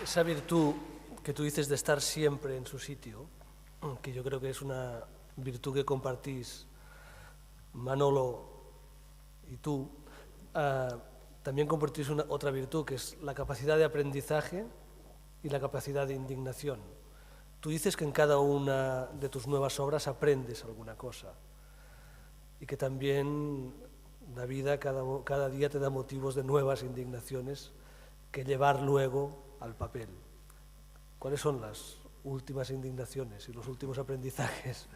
esa virtud que tú dices de estar siempre en su sitio, que yo creo que es una virtud que compartís Manolo y tú, también compartís otra virtud, que es la capacidad de aprendizaje y la capacidad de indignación. Tú dices que en cada una de tus nuevas obras aprendes alguna cosa y que también la vida cada día te da motivos de nuevas indignaciones que llevar luego al papel. ¿Cuáles son las últimas indignaciones y los últimos aprendizajes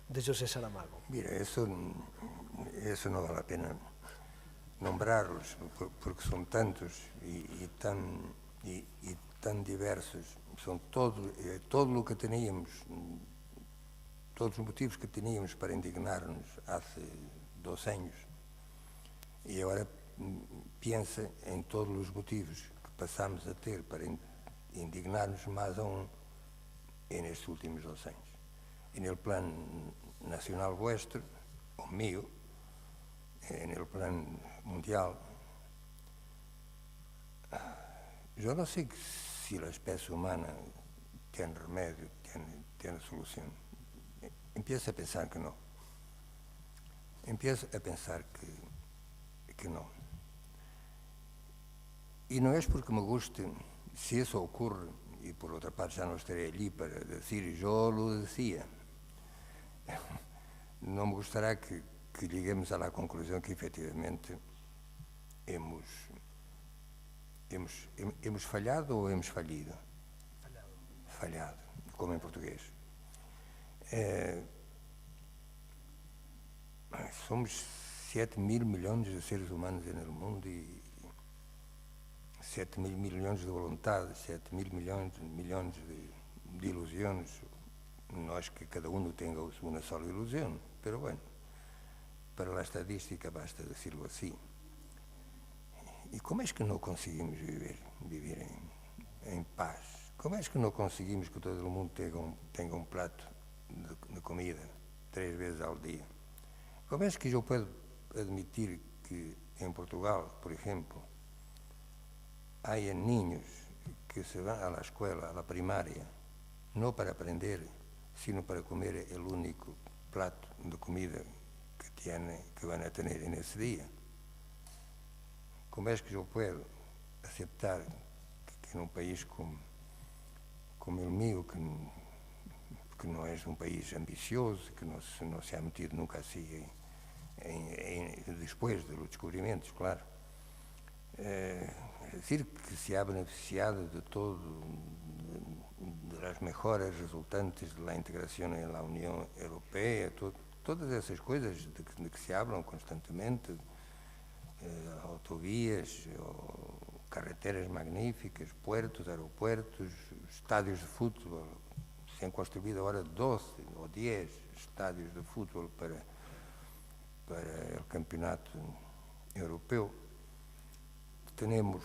de José Saramago? Mira, eso no vale la pena nombrarlos, porque son tantos y tan diversos. Son todo lo que teníamos, todos los motivos que teníamos para indignarnos hace 2 años. Y ahora piensa en todos los motivos que pasamos a ter para indignarnos más aún en estos últimos 2 años. En el plan nacional vuestro, o mío, en el plan mundial, yo no sé si la especie humana tiene remedio, tiene solución. Empiezo a pensar que no. Empiezo a pensar que no. Y no es porque me guste, si eso ocurre, y por otra parte ya no estaré allí para decir yo lo decía, no me gustará que lleguemos a la conclusión que efectivamente hemos fallado ou hemos fallido? Falhado, como em português. Somos 7.000 milhões de seres humanos no mundo e 7.000 milhões de vontades, 7.000 milhões de ilusões. Não acho que cada um tenha uma só ilusão, mas bueno, para a estadística basta decirlo assim. E como é que não conseguimos viver em paz? Como é que não conseguimos que todo o mundo tenha um prato de comida 3 vezes ao dia? Como é que eu posso admitir que em Portugal, por exemplo, há niños que se vão à escola, à primária, não para aprender, sino para comer o único prato de comida que vão a ter nesse dia? Como é que eu posso aceitar que num país como o meu, que não é um país ambicioso, que não se ha metido nunca assim depois dos descobrimentos, claro, decir que se ha beneficiado de todo, de las mejores resultantes de la integración en la Unión Europea, todas esas coisas de que se hablam constantemente, autovías, carreteras magníficas, puertos, aeropuertos, estádios de fútbol. Se han construído ahora 12 o 10 estádios de fútbol para el campeonato europeo. Tenemos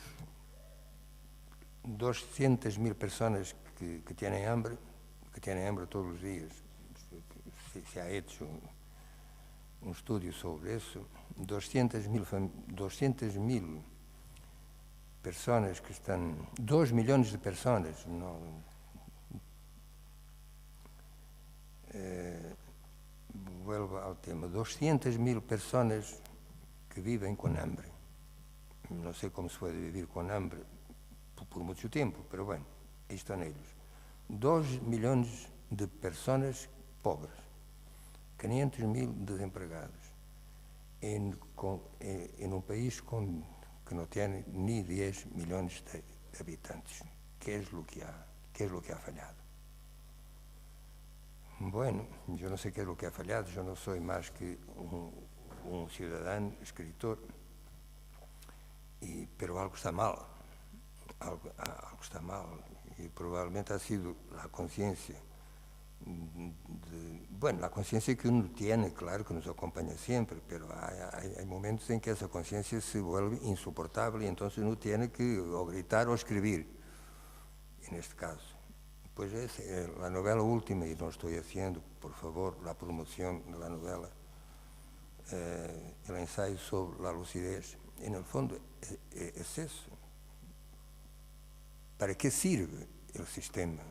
200.000 personas que tienen hambre todos los días. Se ha hecho un estudio sobre eso. 200.000 personas que están, 2 millones de personas, no, vuelvo al tema, 200.000 personas que viven con hambre. No sé cómo se puede vivir con hambre por mucho tiempo, pero bueno, ahí están ellos. 2 millones de personas pobres, 500.000 desempregados, en un país que no tiene ni 10 millones de habitantes. ¿Qué es lo que ha fallado? Bueno, yo no sé qué es lo que ha fallado, yo no soy más que un ciudadano, escritor, pero algo está mal, algo está mal, y probablemente ha sido la conciencia bueno, la conciencia que uno tiene, claro que nos acompaña siempre, pero hay momentos en que esa conciencia se vuelve insoportable y entonces uno tiene que o gritar o escribir, en este caso. Pues es la novela última, y no estoy haciendo, por favor, la promoción de la novela, el ensayo sobre la lucidez, en el fondo es eso. ¿Para qué sirve el sistema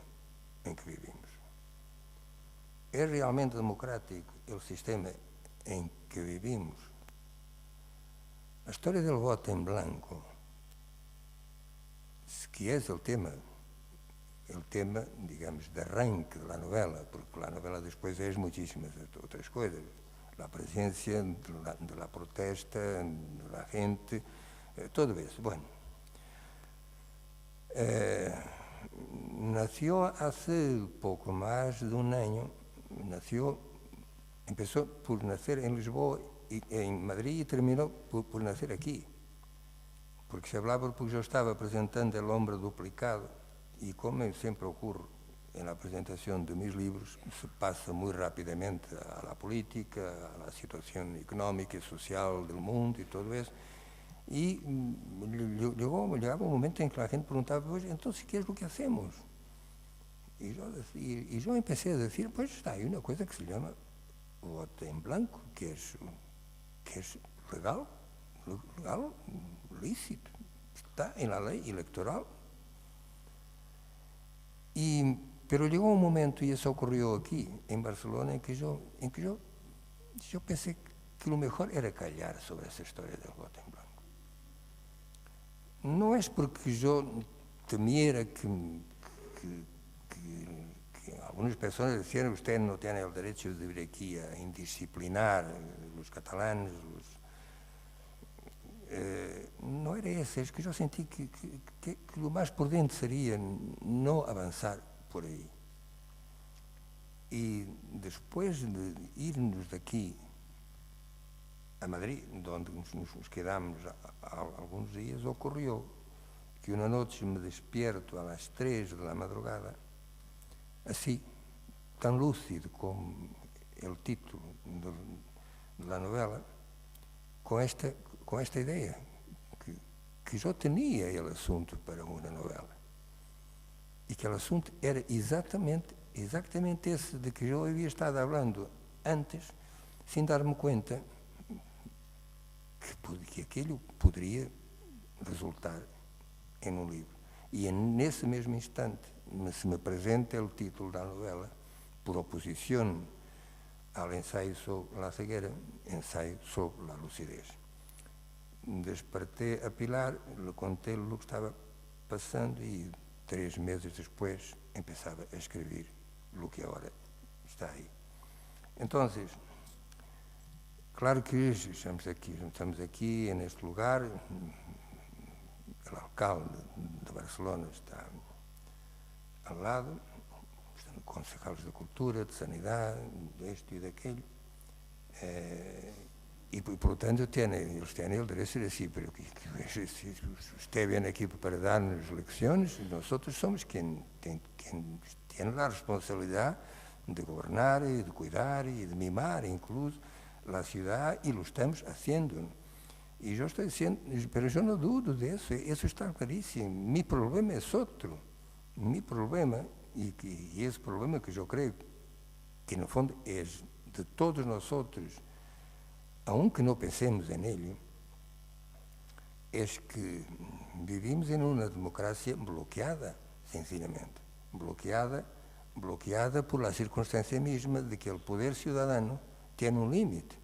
en que vivimos? ¿Es realmente democrático el sistema en que vivimos? La historia del voto en blanco, que es el tema, digamos, de arranque de la novela, porque la novela después es muchísimas otras cosas. La presencia de la protesta, de la gente, todo eso. Bueno, nació hace poco más de un año, empezó por nacer en Lisboa, en Madrid, y terminó por nacer aquí. Porque se hablaba, porque yo estaba presentando El hombre duplicado, y como siempre ocurre en la presentación de mis libros, se pasa muy rápidamente a la política, a la situación económica y social del mundo y todo eso. Y llegaba un momento en que la gente preguntaba, pues, entonces, ¿qué es lo que hacemos? Y yo empecé a decir, pues hay una cosa que se llama voto en blanco, que es legal, lícito, está en la ley electoral. Pero llegó un momento, y eso ocurrió aquí, en Barcelona, en que yo pensé que lo mejor era callar sobre esa historia del voto en blanco. No es porque yo temiera que algunas personas decían, usted no tiene el derecho de venir aquí a indisciplinar los catalanes, no era eso, es que yo sentí que lo más prudente sería no avanzar por ahí. Y después de irnos de aquí a Madrid, donde nos quedamos algunos días, ocurrió que una noche me despierto a las 3 de la madrugada, así, tan lúcido como el título de la novela, con esta idea, que yo tenía el asunto para una novela, y que el asunto era exactamente ese de que yo había estado hablando antes, sin darme cuenta que aquello podría resultar en un libro. Y nesse mesmo instante se me presenta el título de la novela, por oposición al ensayo sobre la ceguera, ensayo sobre la lucidez. Desperté a Pilar, le conté lo que estaba pasando y 3 meses después empezaba a escribir lo que ahora está ahí. Entonces, claro que estamos aquí en este lugar, el alcalde de Barcelona está al lado, están concejales de cultura, de sanidad, de esto y de aquello, y por tanto ellos tienen el derecho de decir, pero usted viene aquí para darnos lecciones, nosotros somos quien tiene la responsabilidad de gobernar y de cuidar y de mimar incluso la ciudad, y lo estamos haciendo. Y yo estoy diciendo, pero yo no dudo de eso está clarísimo. Mi problema es otro, mi problema, y ese problema que yo creo que en el fondo es de todos nosotros, aunque no pensemos en ello, es que vivimos en una democracia bloqueada, sencillamente, bloqueada por la circunstancia misma de que el poder ciudadano tiene un límite,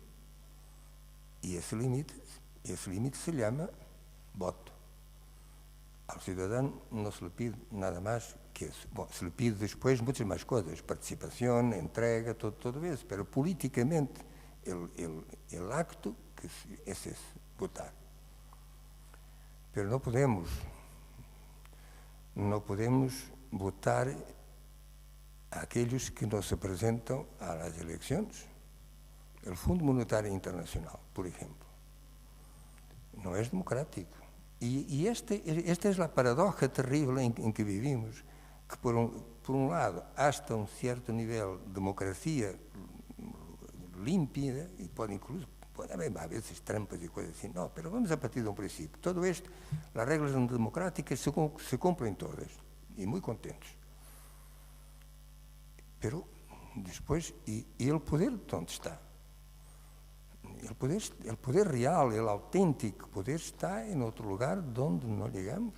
y ese límite se llama voto. Al ciudadano no se le pide nada más que eso. Bueno, se le pide después muchas más cosas, participación, entrega, todo eso, pero políticamente el acto que es votar. Pero no podemos votar a aquellos que no se presentan a las elecciones. El Fondo Monetario Internacional, por ejemplo, no es democrático. Y esta es la paradoja terrible en que vivimos, que por um lado, hasta um certo nível de democracia límpida, e pode incluso, pode haver a vezes trampas e coisas assim, não, mas vamos a partir de um princípio. Todo esto, as regras democráticas se cumplen todas, e muito contentes. Pero depois, e o poder de onde está? O poder real, o autêntico poder está em outro lugar de onde não ligamos.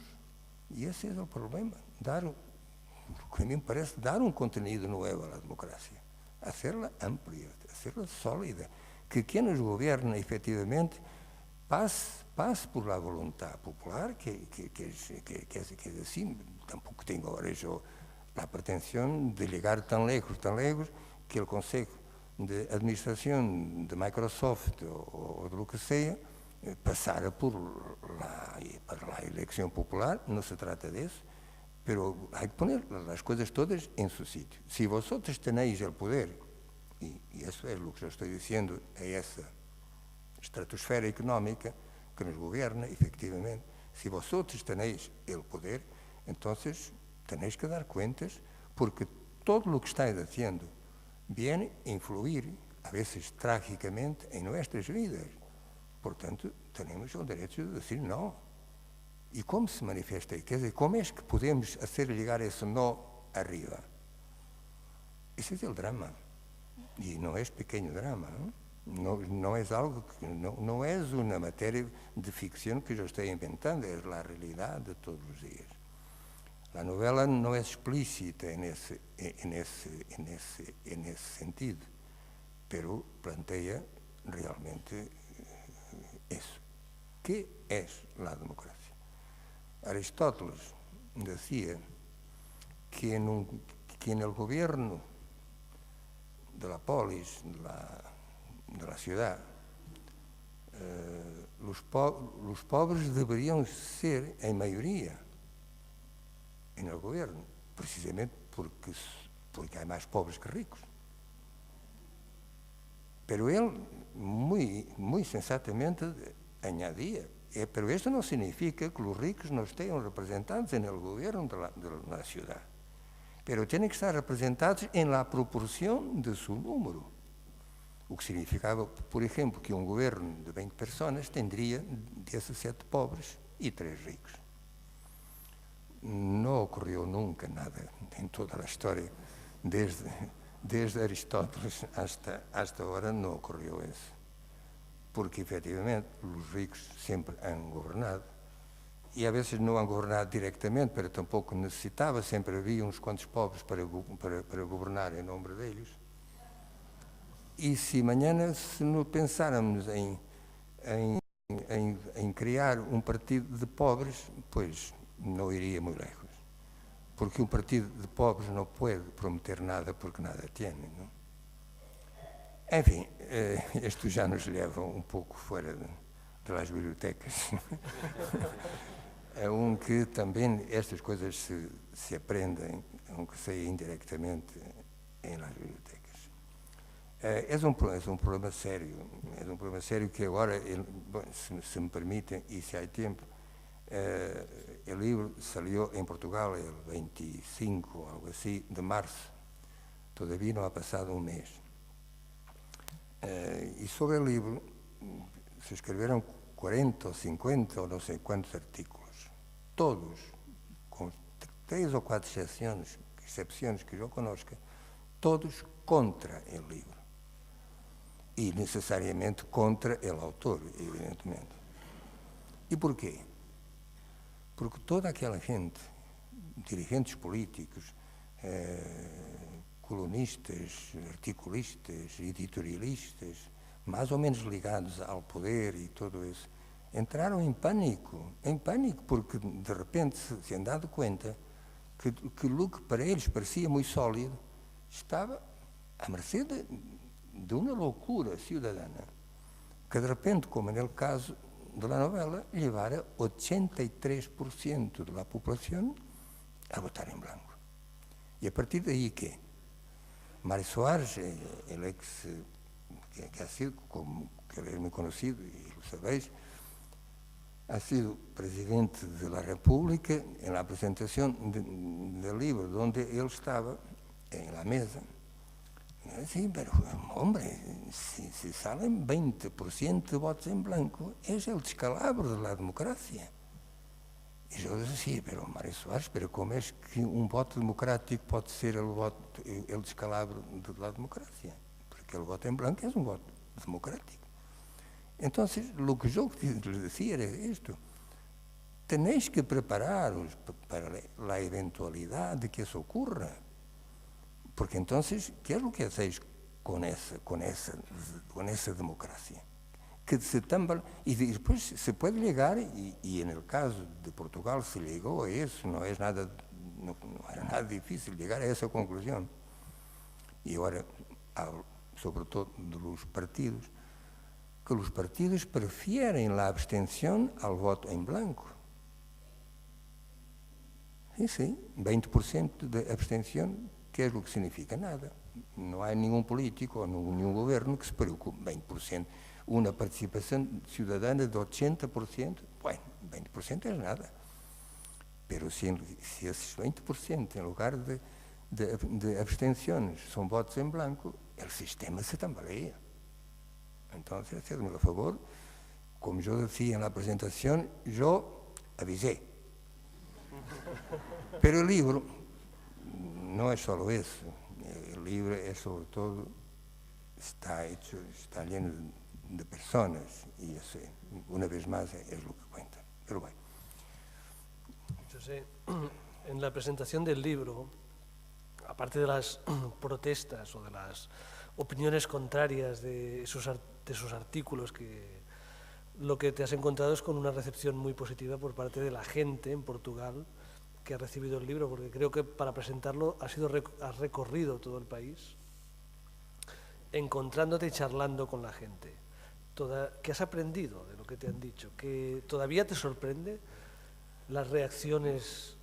E esse é o problema. Que a mim parece dar um conteúdo novo à democracia, hacerla amplia, hacerla sólida, que quem nos governa efetivamente passe por la voluntad popular, que es assim. Tampouco tenho agora a pretensão de llegar tão lejos, que o Conselho de Administração de Microsoft ou do que seja passara por la eleição popular. Não se trata disso. Pero hay que poner las cosas todas en su sitio. Si vosotros tenéis el poder, y eso es lo que yo estoy diciendo, a esa estratosfera económica que nos gobierna, efectivamente, si vosotros tenéis el poder, entonces tenéis que dar cuentas, porque todo lo que estáis haciendo viene a influir, a veces trágicamente, en nuestras vidas. Por tanto, tenemos el derecho de decir no. E como se manifesta aí? Quer dizer, como é que podemos fazer chegar esse nó arriba? Esse é o drama. E não é pequeno drama. Não é algo que... Não é uma matéria de ficção que eu estou inventando, é a realidade de todos os dias. A novela não é explícita nesse sentido, pero planteia realmente isso. Que é a democracia? Aristóteles decía que en el gobierno de la polis, de la ciudad, los pobres deberían ser en mayoría en el gobierno, precisamente porque hay más pobres que ricos. Pero él muy sensatamente añadía: pero esto no significa que los ricos no estén representados en el gobierno de la ciudad, pero tienen que estar representados en la proporción de su número. O que significaba, por ejemplo, que un gobierno de 20 personas tendría 17 pobres y 3 ricos. No ocurrió nunca nada en toda la historia, desde Aristóteles hasta ahora no ocurrió eso. Porque efetivamente os ricos sempre han governado, e a vezes não han governado diretamente, mas tampouco necessitava, sempre havia uns quantos pobres para governar em nome deles. E se amanhã, se não pensáramos em criar um partido de pobres, pois não iria muito lejos. Porque um partido de pobres não pode prometer nada porque nada tem, não? Enfim, isto já nos leva um pouco fora das bibliotecas, aunque também estas coisas se aprendem, aunque seja indiretamente, nas bibliotecas. É um problema sério que agora, se me permitem e se há tempo, o livro saiu em Portugal el 25, algo assim, de março. Todavía não ha passado um mês. E sobre o livro se escreveram 40 ou 50 ou não sei quantos artículos, todos, com 3 ou 4 exceções que eu conozca, todos contra o livro. E necessariamente contra o autor, evidentemente. E porquê? Porque toda aquela gente, dirigentes políticos, colunistas, articulistas, editorialistas, mais ou menos ligados ao poder e tudo isso, entraram em pânico, porque de repente se han dado conta que o que para eles parecia muito sólido estava à mercê de uma loucura cidadana, que de repente, como no caso da novela, levara 83% da população a votar em branco. E a partir daí que Mário Soares, el ex, que ha sido, que é muito conhecido, e lo sabéis, ha sido presidente de la República en la presentación del libro, donde él estaba en la mesa. Sí, pero, hombre, si salen 20% de votos en blanco, es el descalabro de la democracia. E eu dizia, pero Mário Soares, pero como é que um voto democrático pode ser o descalabro da democracia? Porque o voto em branco é um voto democrático. Então, o que eu lhe dizia era isto. Tenéis que prepararos para a eventualidade de que isso ocorra. Porque então, ¿qué es lo que hacéis con esa democracia? Que se tambala, y después se puede llegar, y en el caso de Portugal se llegó a eso, no era nada difícil llegar a esa conclusión. Y ahora hablo sobre todo de los partidos, que los partidos prefieren la abstención al voto en blanco. Sí, 20% de abstención, ¿qué es lo que significa? Nada. No hay ningún político o ningún gobierno que se preocupe. 20%. Una participación ciudadana de 80%, bueno, 20% es nada. Pero si esos 20% en lugar de abstenciones son votos en blanco, el sistema se tambalea. Entonces, hacedme el favor, como yo decía en la presentación, yo avisé. Pero el libro no es solo eso. El libro es sobre todo, está lleno de personas y eso, una vez más, es lo que cuenta. Pero bueno. José, en la presentación del libro, aparte de las protestas o de las opiniones contrarias de sus artículos, que lo que te has encontrado es con una recepción muy positiva por parte de la gente en Portugal que ha recibido el libro, porque creo que para presentarlo has recorrido todo el país, encontrándote y charlando con la gente. ¿Qué has aprendido de lo que te han dicho? ¿Que todavía te sorprende las reacciones,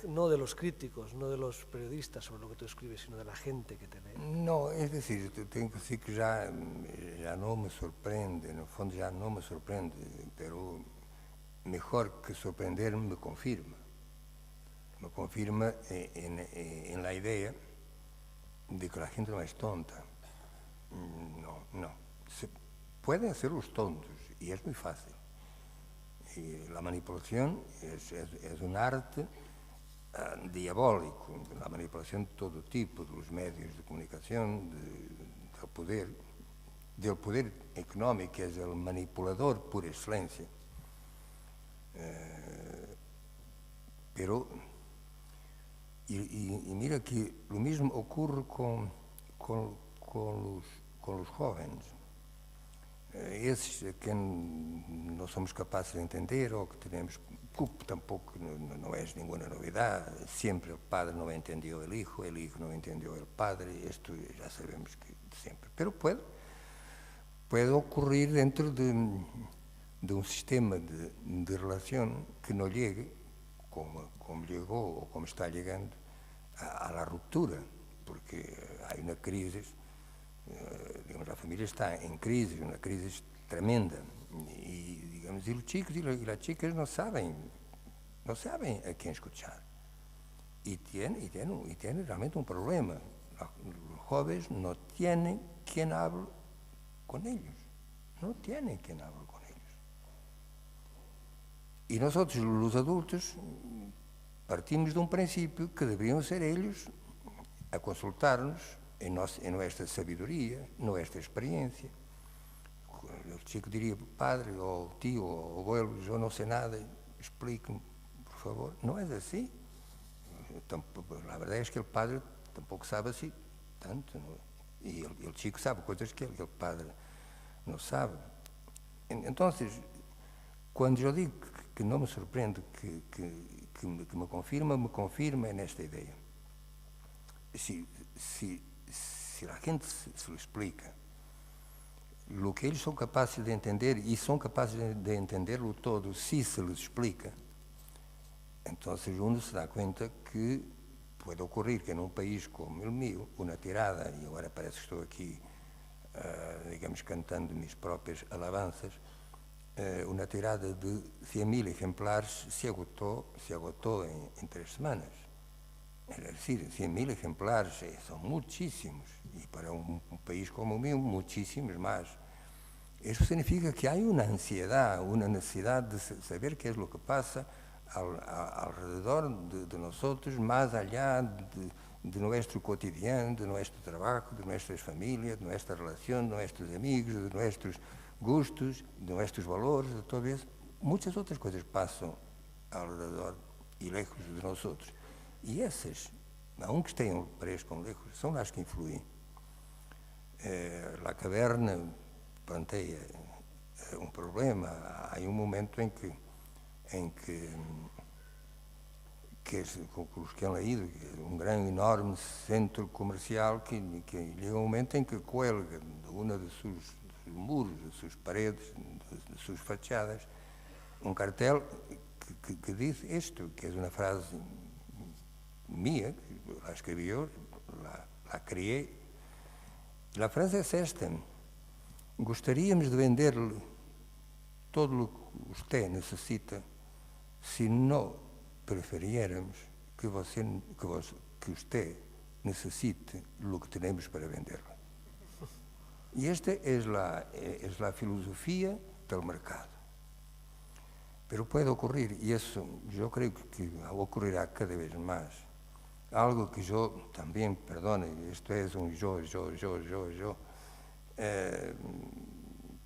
no de los críticos, no de los periodistas sobre lo que tú escribes, sino de la gente que te lee? No, es decir, tengo que decir que ya no me sorprende, en el fondo ya no me sorprende, pero mejor que sorprenderme me confirma. Me confirma en la idea de que la gente no es tonta. No. Pueden ser los tontos, y es muy fácil. Y la manipulación es un arte diabólico, la manipulación de todo tipo, de los medios de comunicación, del poder económico, que es el manipulador por excelencia. Pero, y mira que lo mismo ocurre con los jóvenes. Esses a quem não somos capazes de entender ou que tenemos, tampouco não é nenhuma novidade, sempre o padre não entendeu o hijo não entendeu o padre, isto já sabemos que sempre. Pero puede ocurrir dentro de um sistema de relação que não llegue, como llegou ou como está llegando, a la ruptura, porque há uma crise. Digamos, la familia está en crisis, una crisis tremenda, y los chicos y las chicas no saben a quién escuchar, y tienen realmente un problema. Los jóvenes no tienen quien hable con ellos, y nosotros los adultos partimos de un principio que deberían ser ellos a consultarnos en nuestra sabiduría, nuestra experiencia. El chico diría, padre, o tío, o abuelo, yo no sé nada, explíqueme, por favor. No es así. La verdad es que el padre tampoco sabe así tanto, ¿no? Y el chico sabe cosas que el padre no sabe. Entonces, cuando yo digo que no me sorprende, que me confirma en esta idea. Si la gente se lo explica, lo que ellos son capaces de entender, y son capaces de entenderlo todo, si se les explica, entonces uno se da cuenta que puede ocurrir que en un país como el mío, una tirada, y ahora parece que estoy aquí, digamos, cantando mis propias alabanzas, una tirada de 100.000 ejemplares se agotó en 3 semanas. Es decir, 100.000 ejemplares son muchísimos, y para un país como el mío, muchísimos más. Eso significa que hay una ansiedad, una necesidad de saber qué es lo que pasa alrededor de nosotros, más allá de nuestro cotidiano, de nuestro trabajo, de nuestras familias, de nuestra relación, de nuestros amigos, de nuestros gustos, de nuestros valores, de todo eso. Muchas otras cosas pasan alrededor y lejos de nosotros. Y esas, aunque estén parezcan lejos, son las que influyen. La caverna plantea un problema. Hay un momento en que os que han leído, un gran, enorme centro comercial que llega un momento en que cuelga de uno de sus muros, de sus paredes, de sus fachadas, un cartel que dice esto, que es una frase mía, la escribí yo, la crié. La frase es esta: gostaríamos de venderle todo lo que usted necesita si no preferiéramos que usted necesite lo que tenemos para venderle. Y esta es la filosofía del mercado. Pero puede ocurrir, y eso yo creo que ocurrirá cada vez más, algo que yo también, perdone, esto es un yo,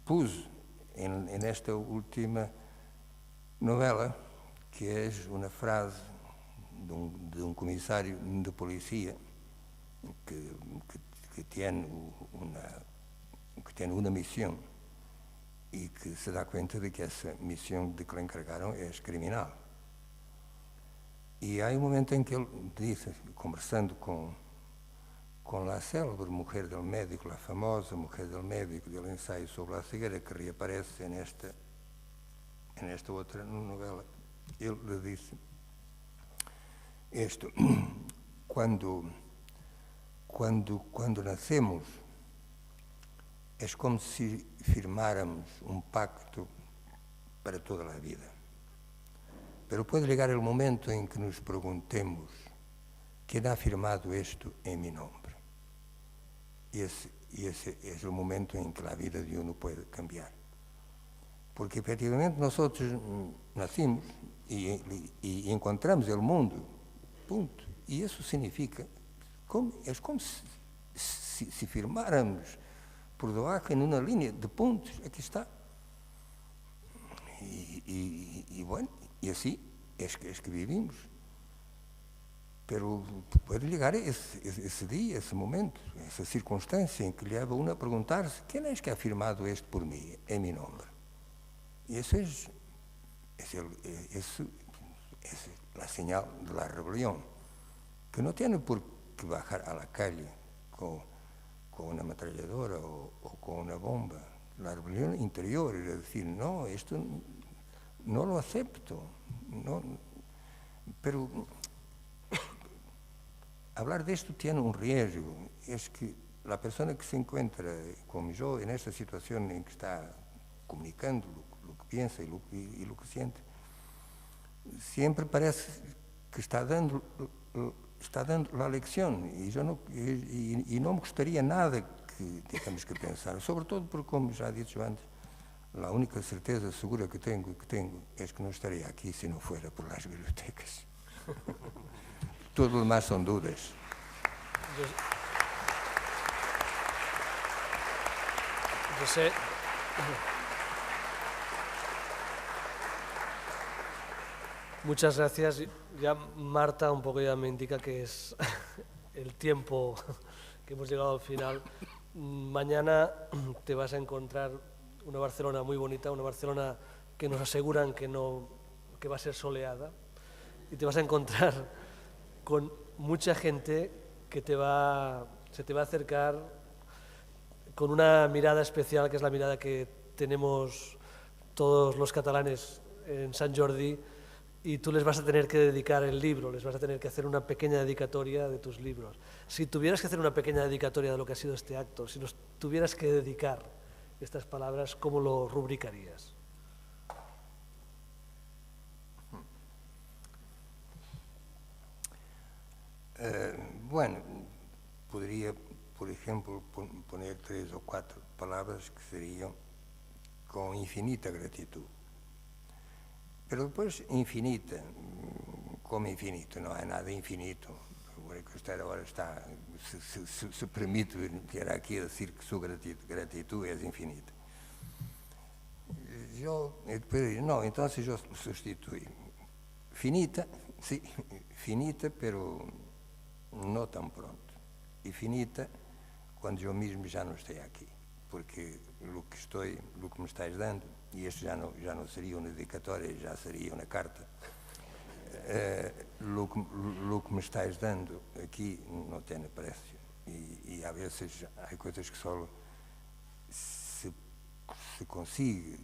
puse en esta última novela, que es una frase de un comisario de policía que tiene una misión y que se da cuenta de que esa misión de que le encargaron es criminal. Y hay un momento en que él dice, conversando con la célebre mujer del médico, la famosa mujer del médico del ensayo sobre la ceguera, que reaparece en esta otra novela, él le dice esto: cuando nacemos es como si firmáramos un pacto para toda la vida. Pero puede llegar el momento en que nos preguntemos: ¿quién ha firmado esto en mi nombre? Y ese es el momento en que la vida de uno puede cambiar. Porque efectivamente nosotros nacimos y encontramos el mundo, punto. Y eso significa, es como si firmáramos por debajo en una línea de puntos, aquí está. Y bueno, y así es que vivimos. Pero puede llegar ese día, ese momento, esa circunstancia en que lleva uno a preguntarse: ¿quién es que ha firmado esto por mí, en mi nombre? Y eso es la señal de la rebelión, que no tiene por qué bajar a la calle con una ametralladora o con una bomba. La rebelión interior es decir: no, esto no lo acepto. No. Pero hablar de esto tiene un riesgo, es que la persona que se encuentra como yo en esta situación en que está comunicando lo que piensa y lo que siente, siempre parece que está dando la lección, y no me gustaría nada que tengamos que pensar, sobre todo porque, como já disse antes, la única certeza segura que tengo es que no estaría aquí si no fuera por las bibliotecas. Todo lo demás son dudas. Yo sé. Muchas gracias. Ya Marta un poco ya me indica que es el tiempo, que hemos llegado al final. Mañana te vas a encontrar una Barcelona muy bonita, una Barcelona que nos aseguran que va a ser soleada, y te vas a encontrar con mucha gente que se te va a acercar con una mirada especial, que es la mirada que tenemos todos los catalanes en Sant Jordi, y tú les vas a tener que dedicar el libro, les vas a tener que hacer una pequeña dedicatoria de tus libros. Si tuvieras que hacer una pequeña dedicatoria de lo que ha sido este acto, si nos tuvieras que dedicar estas palabras, ¿cómo lo rubricarías? Bueno, podría, por ejemplo, poner 3 o 4 palabras que serían con infinita gratitud. Pero después infinita, como infinito, no hay nada infinito. Porque usted ahora está, se permite vir aquí a decir que su gratitud es infinita. Yo, no, entonces yo sustituí. Finita, sí, finita, pero no tan pronto. Y finita cuando yo mismo ya no esté aquí. Porque lo que me estáis dando, y esto ya no sería una dedicatoria, ya sería una carta, lo que me estáis dando aquí no tiene precio. Y a veces hay cosas que solo se consigue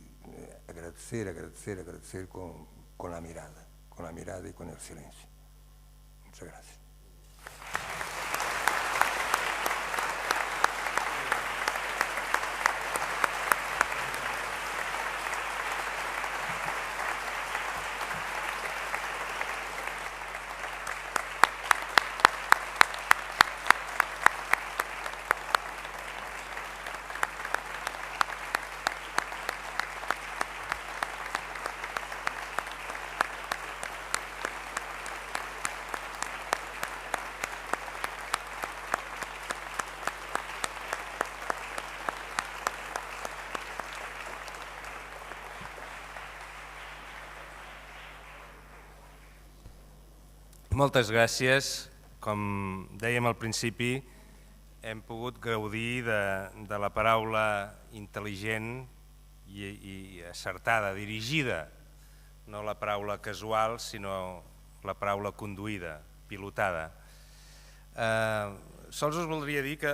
agradecer con la mirada y con el silencio. Muchas gracias. Moltes gràcies. Com dèiem al principi, hem pogut gaudir de la paraula intel·ligent i acertada, dirigida, no la paraula casual, sinó la paraula conduïda, pilotada. Sols us voldria dir que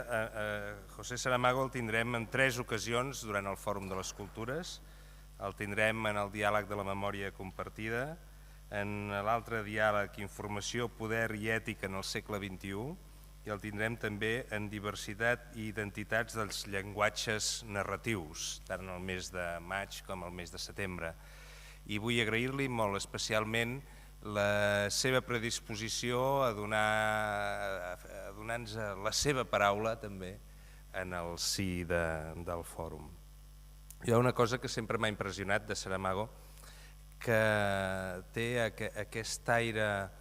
José Saramago el tindrem en 3 ocasions durant el Fòrum de les Cultures. El tindrem en el diàleg de la memòria compartida, en l'altre diàleg Informació, poder i ètica en el segle XXI, i el tindrem també en diversitat i identitats dels llenguatges narratius, tant el mes de maig com el mes de setembre. I vull agrair-li molt especialment la seva predisposició a donar-nos la seva paraula també en el si del fòrum. Hi ha una cosa que sempre m'ha impressionat de Saramago, que té aquest aire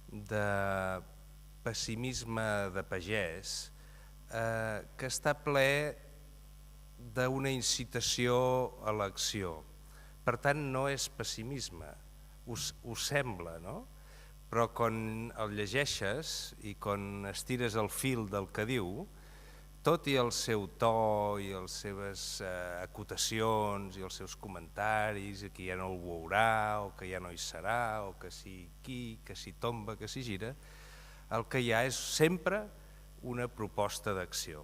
de pessimisme de pagès que està ple d'una incitació a l'acció. Per tant, no és pessimisme, us sembla, no? Però quan el llegeixes i quan estires el fil del que diu, tot i el seu to i les seves acotacions i els seus comentaris, que ja no el veurà, o que ja no hi serà, o que si aquí, que si tomba, que si gira, el que hi ha és sempre una proposta d'acció,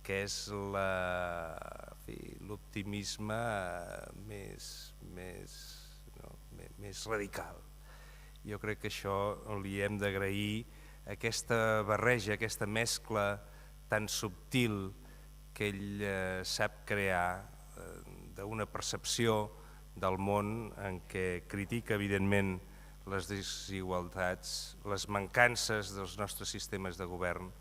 que és l'optimisme més radical. Jo crec que això li hem d'agrair, aquesta barreja, aquesta mescla tan subtil que ell sap crear d'una percepció del món en què critica evidentment les desigualtats, les mancances dels nostres sistemes de govern,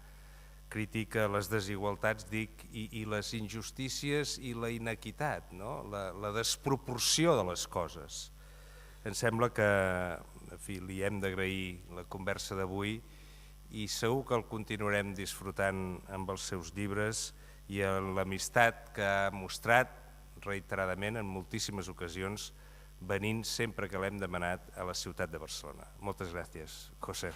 critica les desigualtats, dic, i les injustícies i la inequitat, la desproporció de les coses. Em sembla que li hem d'agrair la conversa d'avui i segur que el continuarem disfrutant amb els seus llibres i l'amistat que ha mostrat reiteradament en moltíssimes ocasions venint sempre que l'hem demanat a la ciutat de Barcelona. Moltes gràcies, José.